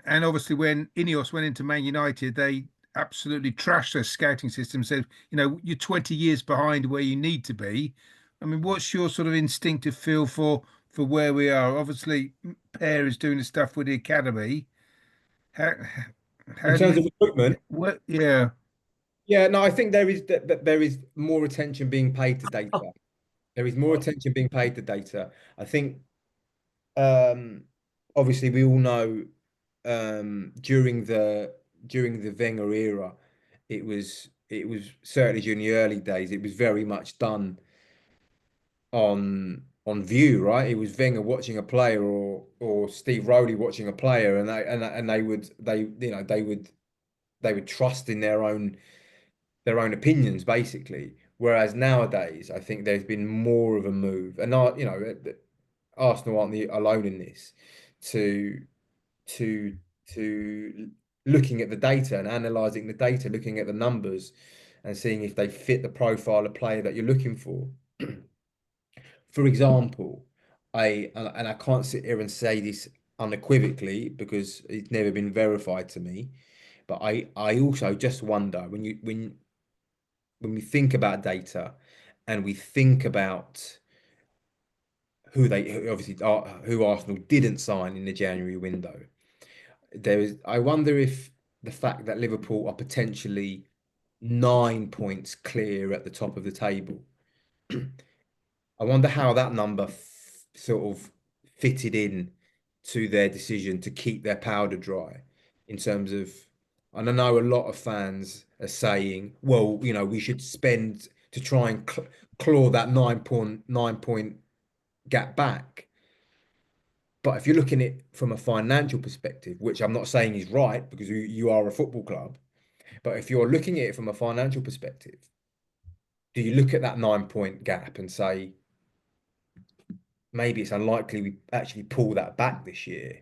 and obviously when Ineos went into Man United, they absolutely trashed their scouting system, said, you're 20 years behind where you need to be. I mean, what's your sort of instinctive feel for where we are? Obviously, Per is doing the stuff with the academy. How In how do terms of you recruitment, what yeah, yeah, no, I think that there is more attention being paid to data. There is more attention being paid to data. I think Um, obviously, we all know during the Wenger era, it was certainly during the early days, it was very much done on view, right? It was Wenger watching a player or Steve Rowley watching a player, and they would trust in their own opinions, basically. Whereas nowadays, I think there's been more of a move, and Arsenal aren't alone in this to to to looking at the data and analyzing the data, looking at the numbers and seeing if they fit the profile of player that you're looking for. For example, I can't sit here and say this unequivocally because it's never been verified to me, but I also just wonder when we think about data and we think about obviously who Arsenal didn't sign in the January window. I wonder if the fact that Liverpool are potentially 9 points clear at the top of the table. I wonder how that number sort of fitted in to their decision to keep their powder dry in terms of, and I know a lot of fans are saying, well, we should spend to try and claw that 9 point gap back. But if you're looking at it from a financial perspective, which I'm not saying is right because you are a football club, but if you're looking at it from a financial perspective, do you look at that 9 point gap and say, maybe it's unlikely we actually pull that back this year?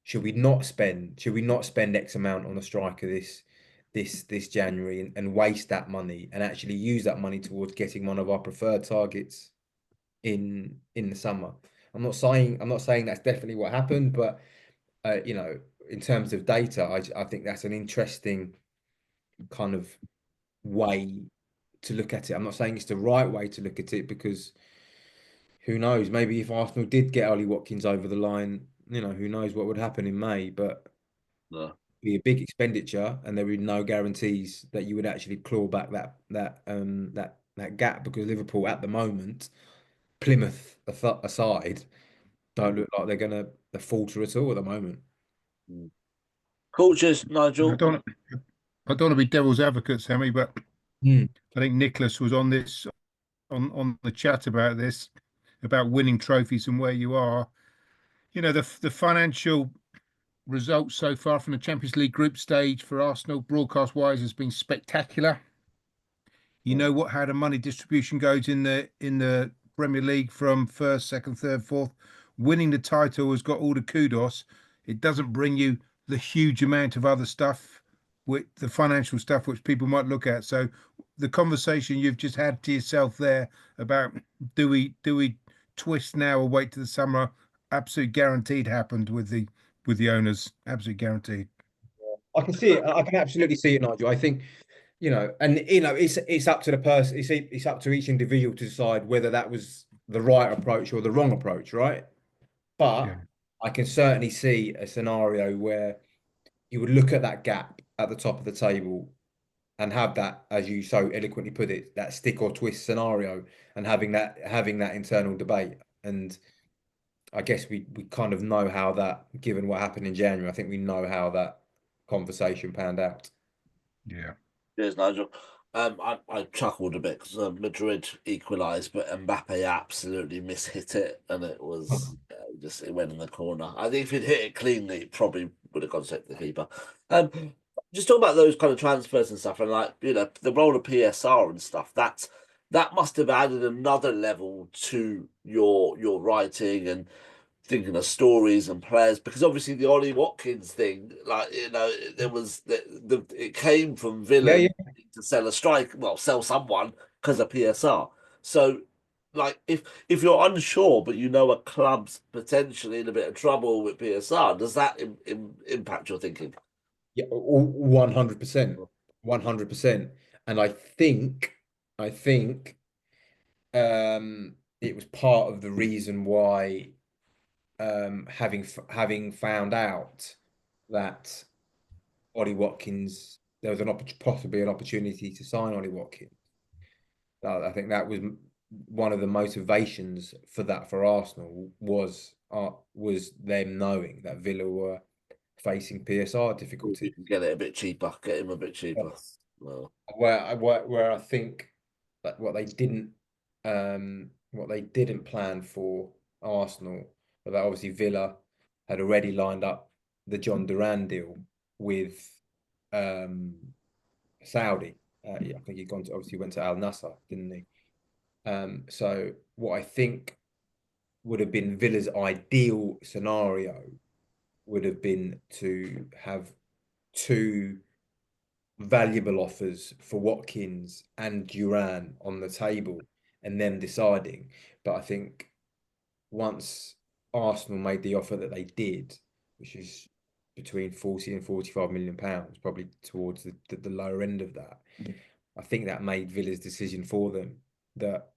Should we not spend X amount on a striker this January and waste that money and actually use that money towards getting one of our preferred targets in the summer? I'm not saying that's definitely what happened, but in terms of data, I think that's an interesting kind of way to look at it. I'm not saying it's the right way to look at it because who knows? Maybe if Arsenal did get Ollie Watkins over the line, who knows what would happen in May? But No. be a big expenditure, and there would be no guarantees that you would actually claw back that gap because Liverpool at the moment, Plymouth aside, don't look like they're gonna falter at all at the moment. Mm. Coaches, I Nigel. don't I don't want to be devil's advocate, Sammy, but Hmm. I think Nicholas was on this on the chat about this, about winning trophies and where you are. The financial results so far from the Champions League group stage for Arsenal, broadcast wise, has been spectacular. You Mm. know how the money distribution goes in the Premier League from first, second, third, fourth. Winning the title has got all the kudos. It doesn't bring you the huge amount of other stuff, with the financial stuff which people might look at. So the conversation you've just had to yourself there about do we twist now or wait to the summer, absolute guaranteed happened with the owners. Absolute guaranteed. I can see it. I can absolutely see it, Nigel. I think, and it's up to the person. It's up to each individual to decide whether that was the right approach or the wrong approach, right? Yeah. But I can certainly see a scenario where you would look at that gap at the top of the table and have that, as you so eloquently put it, that stick or twist scenario, and having that internal debate. And I guess we kind of know how that, given what happened in January, I think we know how that conversation panned out. Yeah. Cheers, Nigel. I chuckled a bit because Madrid equalised, but Mbappe absolutely mishit it, and it was it went in the corner. I think if he'd hit it cleanly, it probably would have gone straight to the keeper. Just talking about those kind of transfers and stuff, and the role of PSR and stuff. That must have added another level to your writing and thinking of stories and players, because obviously the Ollie Watkins thing, there was it came from Yeah, Villa yeah. to sell a strike, well, sell someone because of PSR. So, like, if you're unsure but you know a club's potentially in a bit of trouble with PSR, does that impact your thinking? Yeah, 100%, 100%. And I think it was part of the reason why, having found out that Ollie Watkins, there was possibly an opportunity to sign Ollie Watkins. I think that was one of the motivations for that for Arsenal was them knowing that Villa were facing PSR You difficulties. can get it a bit cheaper, get him a bit cheaper. Yes. Well, Where I think that what they didn't plan for Arsenal, but that obviously Villa had already lined up the John Duran deal with um, Saudi. Yeah, I think obviously went to Al Nassr, didn't he? So what I think would have been Villa's ideal scenario would have been to have two valuable offers for Watkins and Duran on the table and them deciding. But I think once Arsenal made the offer that they did, which is between 40 and 45 million pounds, probably towards the lower end of that, I think that made Villa's decision for them that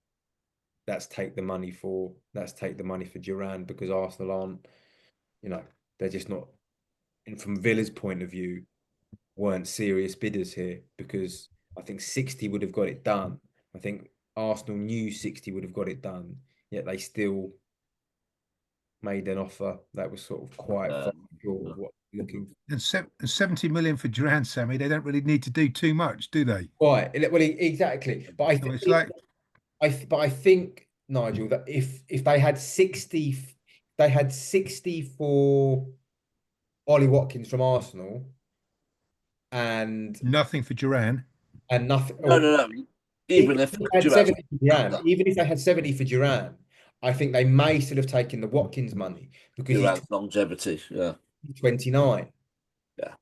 let's take the money for Duran because Arsenal aren't, they're just not, and from Villa's point of view, weren't serious bidders here because I think 60 would have got it done. I think Arsenal knew 60 would have got it done, yet they still made an offer that was sort of quite far short of what they're looking for. And 70 million for Duran, Sammy. They don't really need to do too much, do they? Right. Well, exactly. But I So it's think like but I think Nigel that if they had 60, they had 60 for Ollie Watkins from Arsenal and nothing for Duran. nothing. No, no, no. Even if If they had Duran's 70 for Duran, even if they had 70 for Duran, I think they may still have taken the Watkins money because he's Duran's longevity, yeah, 29. yeah,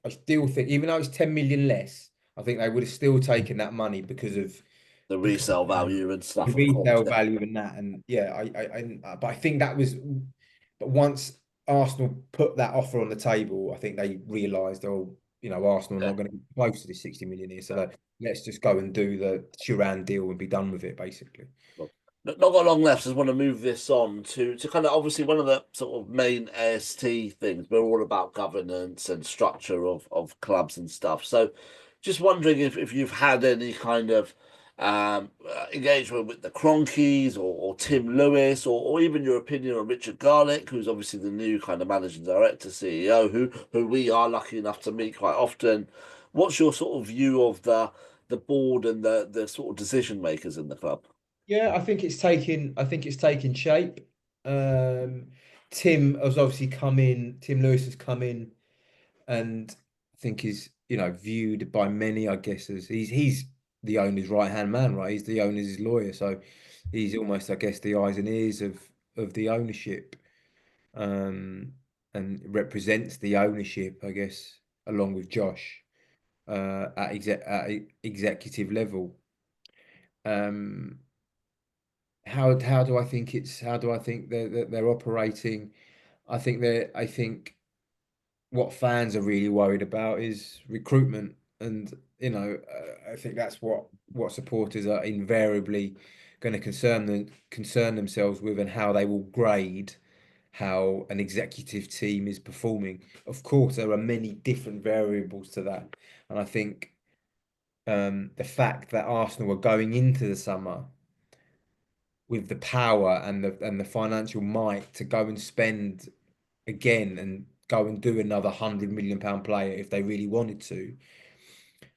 I still think, even though it's 10 million less, I think they would have still taken that money the because resale value and the stuff, of course. retail Yeah, value in that. And yeah, but I think that was, but once Arsenal put that offer on the table, I think they realised, oh, Arsenal are yeah. not going to be close to this 60 million here. So Yeah. let's just go and do the Turan deal and be done with it, basically. Well, not got long left. I just want to move this on to kind of obviously one of the sort of main AST things. We're all about governance and structure of clubs and stuff. So, just wondering if you've had any kind of engagement with the Cronkies or Tim Lewis or even your opinion on Richard Garlick, who's obviously the new kind of managing director, CEO, who we are lucky enough to meet quite often. What's your sort of view of the board and the sort of decision makers in the club? Yeah, I think it's taken shape. Um, Tim has obviously come in, Tim Lewis has come in and I think is, viewed by many, I guess, as he's the owner's right hand man, right? He's the owner's lawyer, so he's almost, I guess, the eyes and ears of the ownership, um, and represents the ownership, I guess, along with Josh, at executive level. Um, how do I think they're operating? I think what fans are really worried about is recruitment, and I think that's what supporters are invariably going to concern themselves with, and how they will grade how an executive team is performing. Of course, there are many different variables to that, and I think the fact that Arsenal are going into the summer with the power and the financial might to go and spend again and go and do another £100 million player if they really wanted to.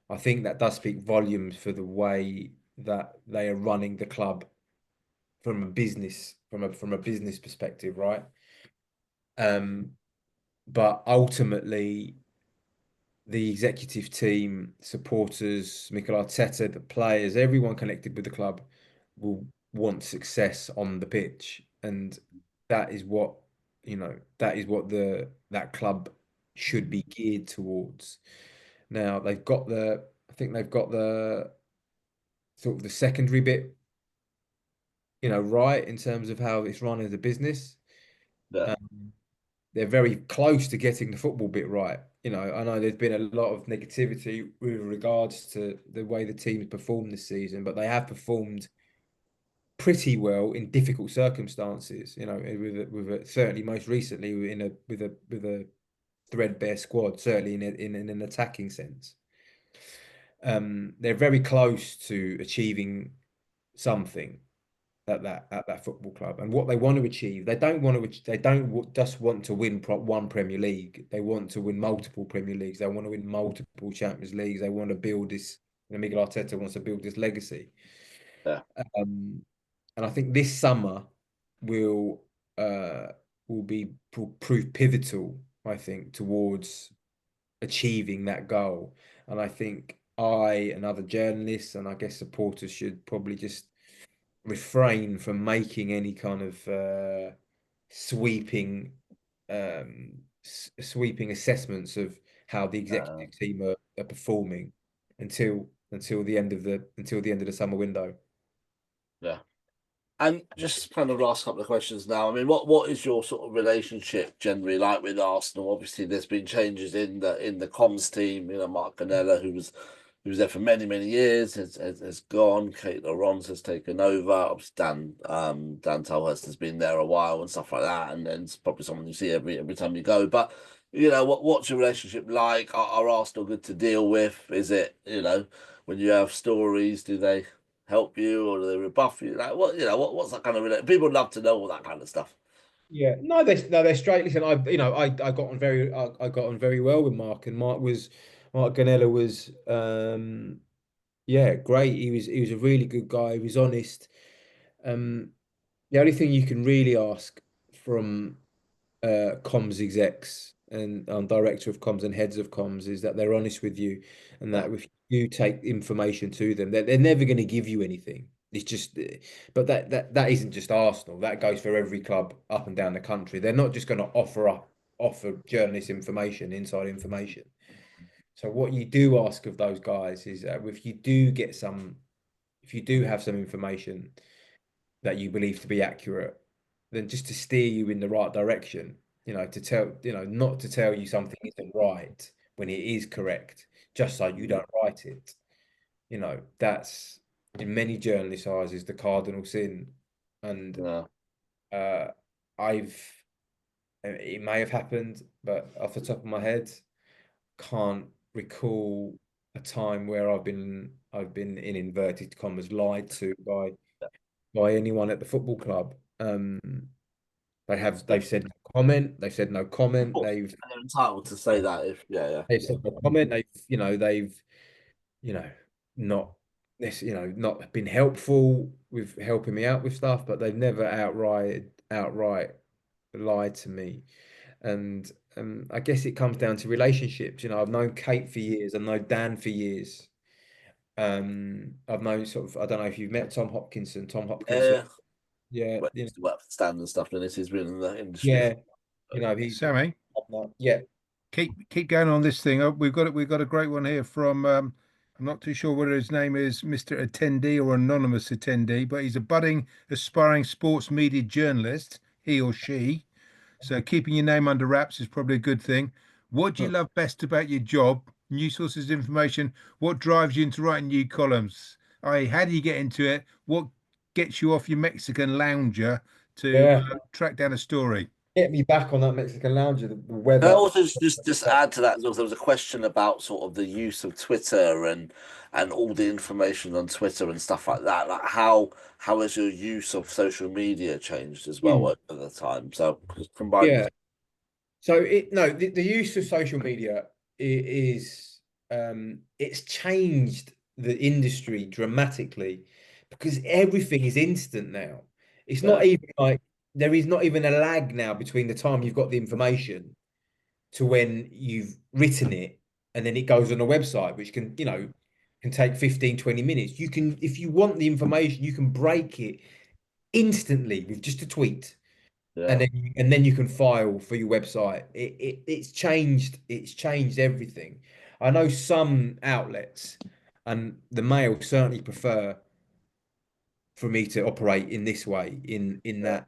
I think that does speak volumes for the way that they are running the club from a business perspective, right? Um, but ultimately, the executive team, supporters, Mikel Arteta, the players, everyone connected with the club will want success on the pitch, and that is what that is what the that club should be geared towards. Now I think they've got the sort of the secondary bit, right in terms of how it's run as a business. Yeah, Um, they're very close to getting the football bit right. I know there's been a lot of negativity with regards to the way the team's performed this season, but they have performed pretty well in difficult circumstances. Certainly most recently with a threadbare squad, certainly in an attacking sense. They're very close to achieving something at that football club, and what they want to achieve, they don't just want to win one Premier League. They want to win multiple Premier Leagues. They want to win multiple Champions Leagues. They want to build this. Miguel Arteta wants to build this legacy. yeah, Um, and I think this summer will uh, prove pivotal, I think, towards achieving that goal. And I think I and other journalists and I guess supporters should probably just refrain from making any kind of sweeping sweeping assessments of how the uh, executive team are performing until the end of the summer window. yeah. And just kind of last couple of questions now. I mean, what is your sort of relationship generally like with Arsenal? Obviously, there's been changes in the comms team. You know, Mark Ganella, who was there for many many years, has gone. Kate Laurent has taken over. Obviously, Dan Tolhurst has been there a while and stuff like that, and it's probably someone you see every time you go. But you know, what's your relationship like? Are Arsenal good to deal with? Is it, you know, when you have stories, do they help you or do they rebuff you? Like what, you know, what's that kind of people love to know all that kind of stuff. Yeah, no, they're straight. Listen, I got on very well with Mark, and Mark Ganella was yeah, great. He was a really good guy. He was honest. Um, the only thing you can really ask from comms execs and director of comms and heads of comms is that they're honest with you, and Yeah, that if you take information to them, they're never going to give you anything. It's just, but that isn't just Arsenal. That goes for every club up and down the country. They're not just going to offer journalists information, inside information. So what you do ask of those guys is if you do have some information that you believe to be accurate, then just to steer you in the right direction, not to tell you something isn't right when it is correct, just so you don't write it. That's in many journalists' eyes is the cardinal sin. And yeah, uh, I've it may have happened, but off the top of my head, can't recall a time where I've been in inverted commas lied to by anyone at the football club. yeah. They've said no comment. They've said no Of comment. course, and they're entitled to say that if They've said no comment. They've you know not not been helpful with helping me out with stuff, but they've never outright lied to me. And I guess it comes down to relationships. I've known Kate for years. I've known Dan for years. I've known sort of. I don't know if you've met Tom Hopkinson. Tom Hopkinson. yeah. Yeah, Well, used to work for Stan and stuff, and he's been in the industry for yeah. He's Sammy, yeah. keep going on this thing. We've got a great one here from I'm not too sure whether his name is Mr. Attendee or anonymous attendee, but he's a budding, aspiring sports media journalist, he or she. So keeping your name under wraps is probably a good thing. What do you love best about your job? New sources of information. What drives you into writing new columns? How do you get into it? What gets you off your Mexican lounger to Yeah. track down a story? Get me back on that Mexican lounger, the Can I weather. also just add to that as well? There was a question about sort of the use of Twitter and all the information on Twitter and stuff like that. Like how has your use of social media changed as well Mm. over the time? So just combine the Yeah. So the use of social media is it's changed the industry dramatically because everything is instant now. It's not yeah, even like there is not even a lag now between the time you've got the information to when you've written it and then it goes on a website, which can take 15, 20 minutes. You can, if you want the information, you can break it instantly with just a tweet, and yeah, then you can file for your website. It's changed everything. I know some outlets and the Mail certainly prefer for me to operate in this way, in yeah, that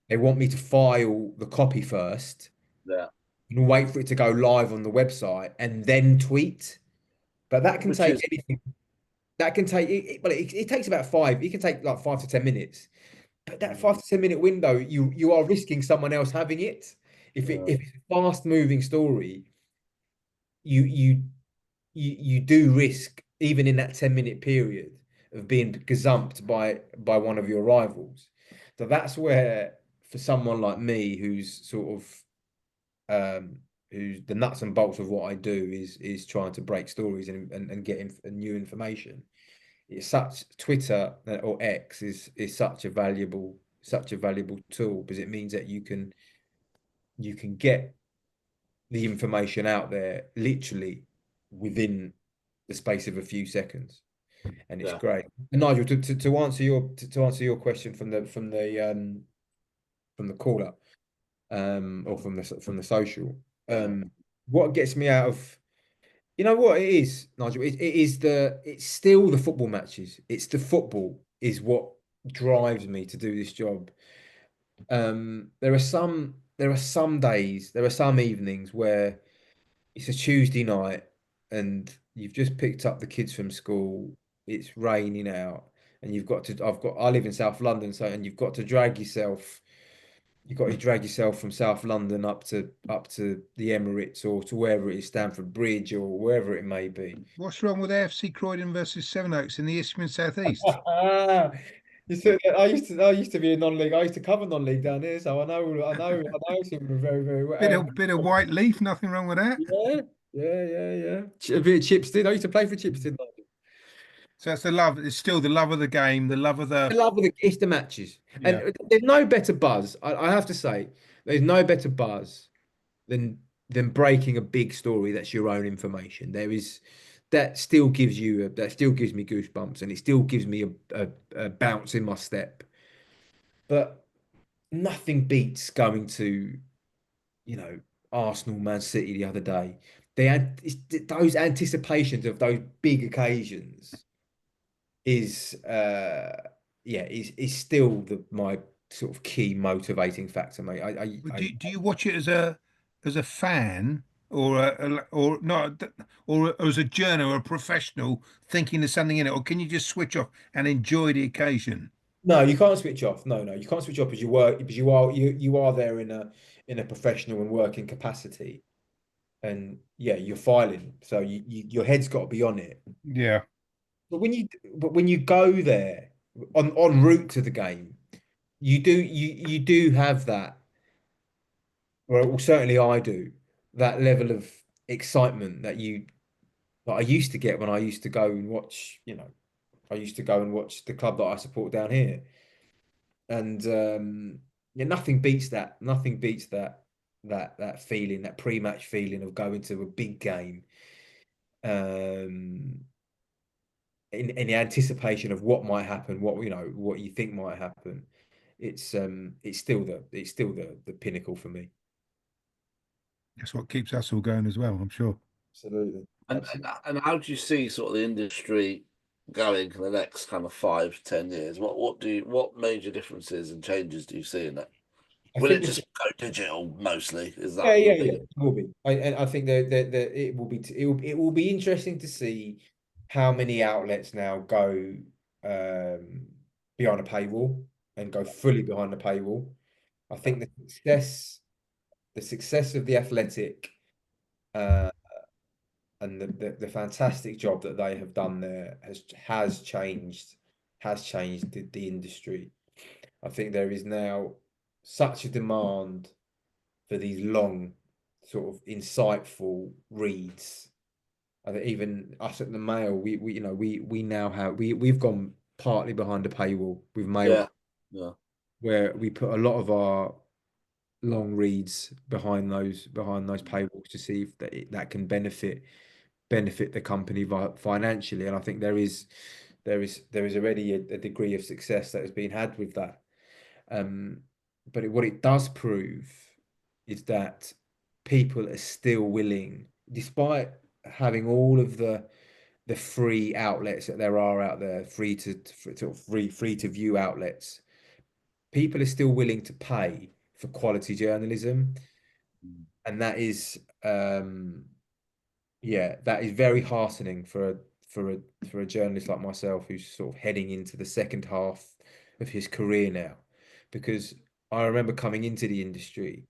they want me to file the copy first yeah. and wait for it to go live on the website and then tweet. But that can Which take is anything. That can take it takes about five. It can take like 5 to 10 minutes. But that 5 to 10 minute window, you are risking someone else having it. If it's a fast moving story, you you you do risk even in that 10-minute period of being gazumped by one of your rivals. So that's where for someone like me who's sort of who's the nuts and bolts of what I do is trying to break stories and get new information. It's such Twitter or X is such a valuable tool because it means that you can get the information out there literally within the space of a few seconds, and it's yeah. great. And Nigel, to answer your question from the caller, or from the social. What gets me out of, you know what it is, Nigel? It's still the football matches. It's the football is what drives me to do this job. There are some days, there are some evenings where it's a Tuesday night and you've just picked up the kids from school. It's raining out, and I live in South London, so and you've got to drag yourself from South London up to the Emirates or to wherever it is, Stamford Bridge or wherever it may be. What's wrong with AFC Croydon versus Sevenoaks in the Isthmian South East? Ah, I used to be a non-league. I used to cover non-league down here, so I know Swindon very, very well. Bit of white leaf, nothing wrong with that. Yeah, yeah. A bit of Chipstead. I used to play for Chipstead. So that's the love. It's still the love of the game, the love of I the love it's the matches, and yeah. there's no better buzz. I have to say, there's no better buzz than breaking a big story that's your own information. That still gives me goosebumps, and it still gives me a bounce in my step. But nothing beats going to, you know, Arsenal, Man City the other day. Those anticipations of those big occasions is yeah is still my sort of key motivating factor, mate. Do you watch it as a fan or not or as a journo or a professional thinking there's something in it, or can you just switch off and enjoy the occasion? No, you can't switch off. No, you can't switch off because you work because you are there in a professional and working capacity, and yeah, you're filing, so your head's got to be on it. Yeah, But when you go there on route to the game, you do have that. Well, certainly I do. That level of excitement that I used to get when I used to go and watch. I used to go and watch the club that I support down here, and yeah, nothing beats that. Nothing beats that feeling, that pre-match feeling of going to a big game. Um, in the anticipation of what might happen, what you think might happen. It's still the pinnacle for me. that's what keeps us all going as well, I'm sure. Absolutely. And, Absolutely. and how do you see sort of the industry going for the next kind of 5, 10 years? What major differences and changes do you see in that? I Will it think just go digital mostly? Is yeah, that the yeah, yeah. big? It will be. I think that it will be interesting to see how many outlets now go um, behind a paywall and go fully behind the paywall. I think the success of the Athletic uh, and the fantastic job that they have done there has changed the industry. I think there is now such a demand for these long, sort of insightful reads. I think even us at the Mail, we now we've gone partly behind the paywall with Mail, Yeah, yeah, where we put a lot of our long reads behind those paywalls to see if that can benefit the company financially. And I think there is already a degree of success that has been had with that. Um, but what it does prove is that people are still willing, despite having all of the free outlets that there are out there, free to view outlets. People are still willing to pay for quality journalism, mm, and that is very heartening for a journalist like myself who's sort of heading into the second half of his career now, because I remember coming into the industry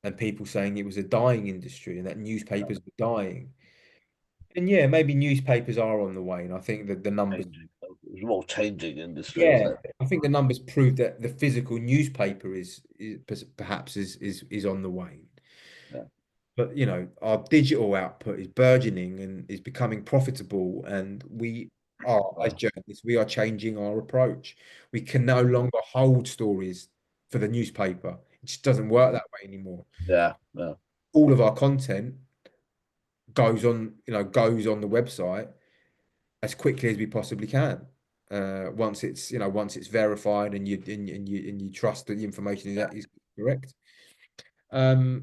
and people saying it was a dying industry and that yeah. newspapers were dying. And yeah, maybe newspapers are on the wane. I think that the numbers, Changing. It's more changing industry, isn't yeah, it? I think the numbers prove that the physical newspaper is perhaps on the wane. Yeah, But our digital output is burgeoning and is becoming profitable, and we are, as yeah, journalists, we are changing our approach. We can no longer hold stories for the newspaper. It just doesn't work that way anymore. yeah, yeah. All of our content goes on the website as quickly as we possibly can. Once it's verified and you trust that the information is correct.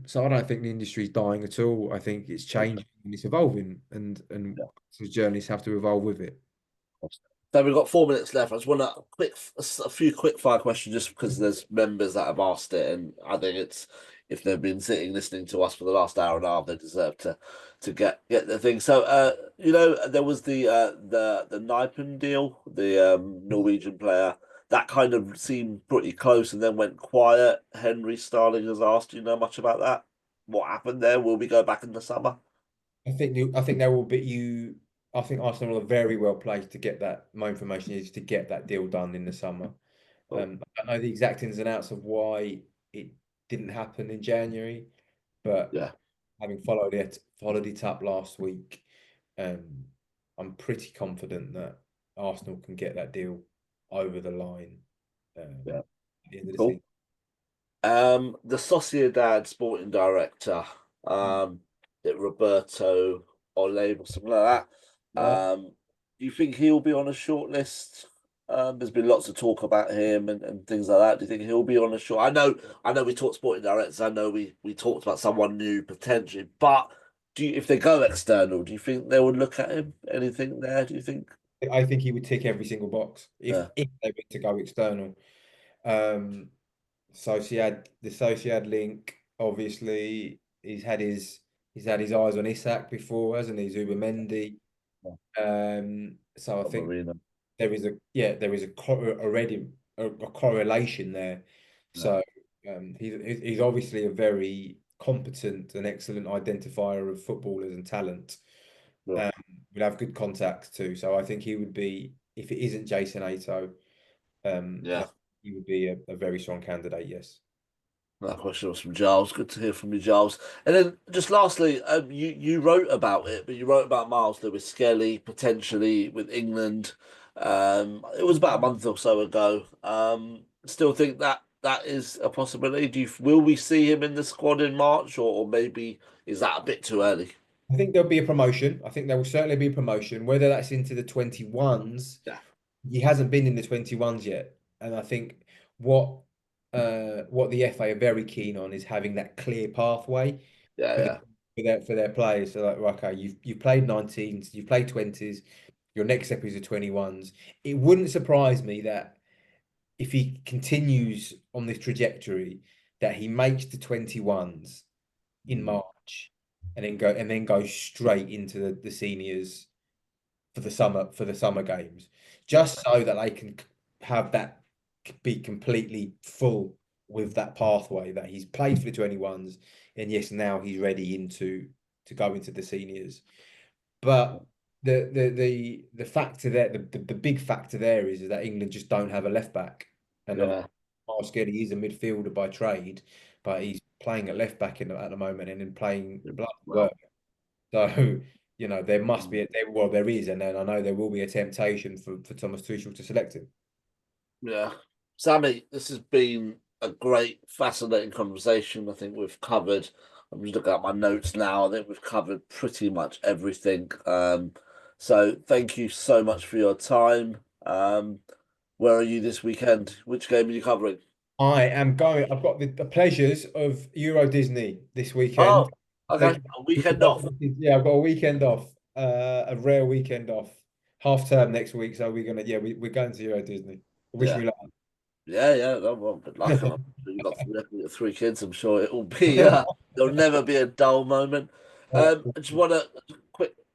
So I don't think the industry's dying at all. I think it's changing and it's evolving, and Yeah. so journalists have to evolve with it. So we've got 4 minutes left. I just want a few quick fire questions, just because there's members that have asked it, and I think it's if they've been sitting listening to us for the last hour and a half, they deserve to get the thing. So, there was the Nypen deal, the Norwegian player that kind of seemed pretty close, and then went quiet. Henry Starling has asked, do you know much about that? What happened there? Will we go back in the summer? I think they will be you. I think Arsenal are very well placed to get that. My information is to get that deal done in the summer. Oh, I don't know the exact ins and outs of why it didn't happen in January, but yeah, having followed it up last week, um, I'm pretty confident that Arsenal can get that deal over the line yeah, at the end of the cool. season. The Sociedad sporting director, Roberto Ole or something like that. Yeah. Do you think he'll be on a short list? There's been lots of talk about him and things like that. Do you think he'll be on a short? I know we talked sporting directors. I know we talked about someone new potentially, but if they go external, do you think they would look at him? Anything there? Do you think? I think he would tick every single box if Yeah, they were to go external. Um, the Sociad link, obviously, he's had his eyes on Isak before, hasn't he? Zubimendi. yeah. So I think Marina. already a correlation there. Yeah, So he's obviously a very competent and excellent identifier of footballers and talent. yeah. Um, Would have good contacts too. So I think he would be, if it isn't Jason Ato, Yeah. he would be a very strong candidate. Yes. That question was from Giles. Good to hear from you, Giles. And then just lastly, you wrote about it, but you wrote about Miles Lewis Skelly potentially with England. It was about a month or so ago. Still think that is a possibility. Will we see him in the squad in March, or maybe is that a bit too early? I think there'll be a promotion. I think there will certainly be a promotion, whether that's into the 21s. Yeah, He hasn't been in the 21s yet. And I think what what the FA are very keen on is having that clear pathway yeah, for the yeah. for their players. So like, right, okay, you've played 19s, you've played 20s, your next step is the 21s. It wouldn't surprise me that if he continues on this trajectory, that he makes the 21s in Mm, March and then go straight into the seniors for the summer games, yeah, just so that they can have that be completely full with that pathway that he's played for the 21s, and yes, now he's ready to go into the seniors. But the factor there, the big factor there is that England just don't have a left back, and yeah. Miles Skelly is a midfielder by trade, but he's playing at left back at the moment and then playing Yeah. bloody well. Well, So, there must be there is, and then I know there will be a temptation for Thomas Tuchel to select him. yeah. Sammy, this has been a great, fascinating conversation. I think we've covered, I'm just looking at my notes now. I think we've covered pretty much everything. So thank you so much for your time. Where are you this weekend? Which game are you covering? I am going. I've got the pleasures of Euro Disney this weekend. Oh, okay. Take, A weekend off. yeah, I've got a weekend off, a rare weekend off. Half term next week, so we're going to Euro Disney. Wish Yeah. me luck. Yeah, yeah. Well, good luck. I'm sure you've got three kids. I'm sure it will be. There'll never be a dull moment. I just want to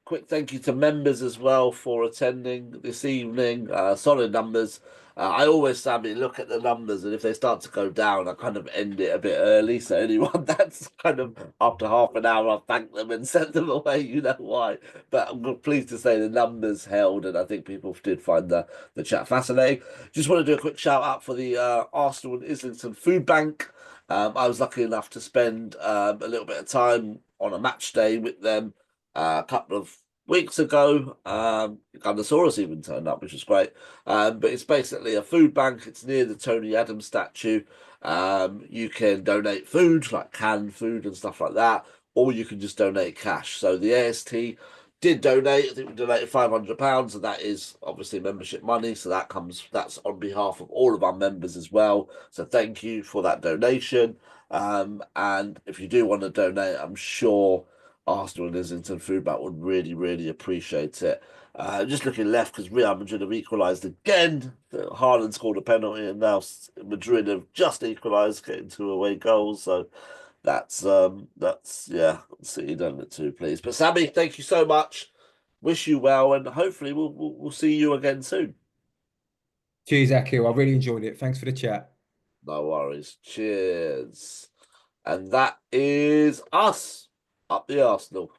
quick thank you to members as well for attending this evening. Solid numbers. I always, Sammy, look at the numbers, and if they start to go down, I kind of end it a bit early. So anyone that's kind of after half an hour, I'll thank them and send them away. You know why? But I'm pleased to say the numbers held, and I think people did find the chat fascinating. Just want to do a quick shout out for the Arsenal and Islington Food Bank. I was lucky enough to spend a little bit of time on a match day with them a couple of weeks ago. Gunnosaurus even turned up, which was great. But it's basically a food bank. It's near the Tony Adams statue. You can donate food, like canned food and stuff like that, or you can just donate cash. So the AST did donate. I think we donated £500, and that is obviously membership money. So that's on behalf of all of our members as well. So thank you for that donation. And if you do want to donate, I'm sure Arsenal and Islington Food Bank would really, really appreciate it. Just looking left because Real Madrid have equalised again. Haaland scored a penalty, and now Madrid have just equalised, getting 2 away goals. So that's yeah. City done it too, please. But Sammy, thank you so much. Wish you well, and hopefully we'll see you again soon. Cheers, Akil. I really enjoyed it. Thanks for the chat. No worries. Cheers. And that is us up the Arsenal.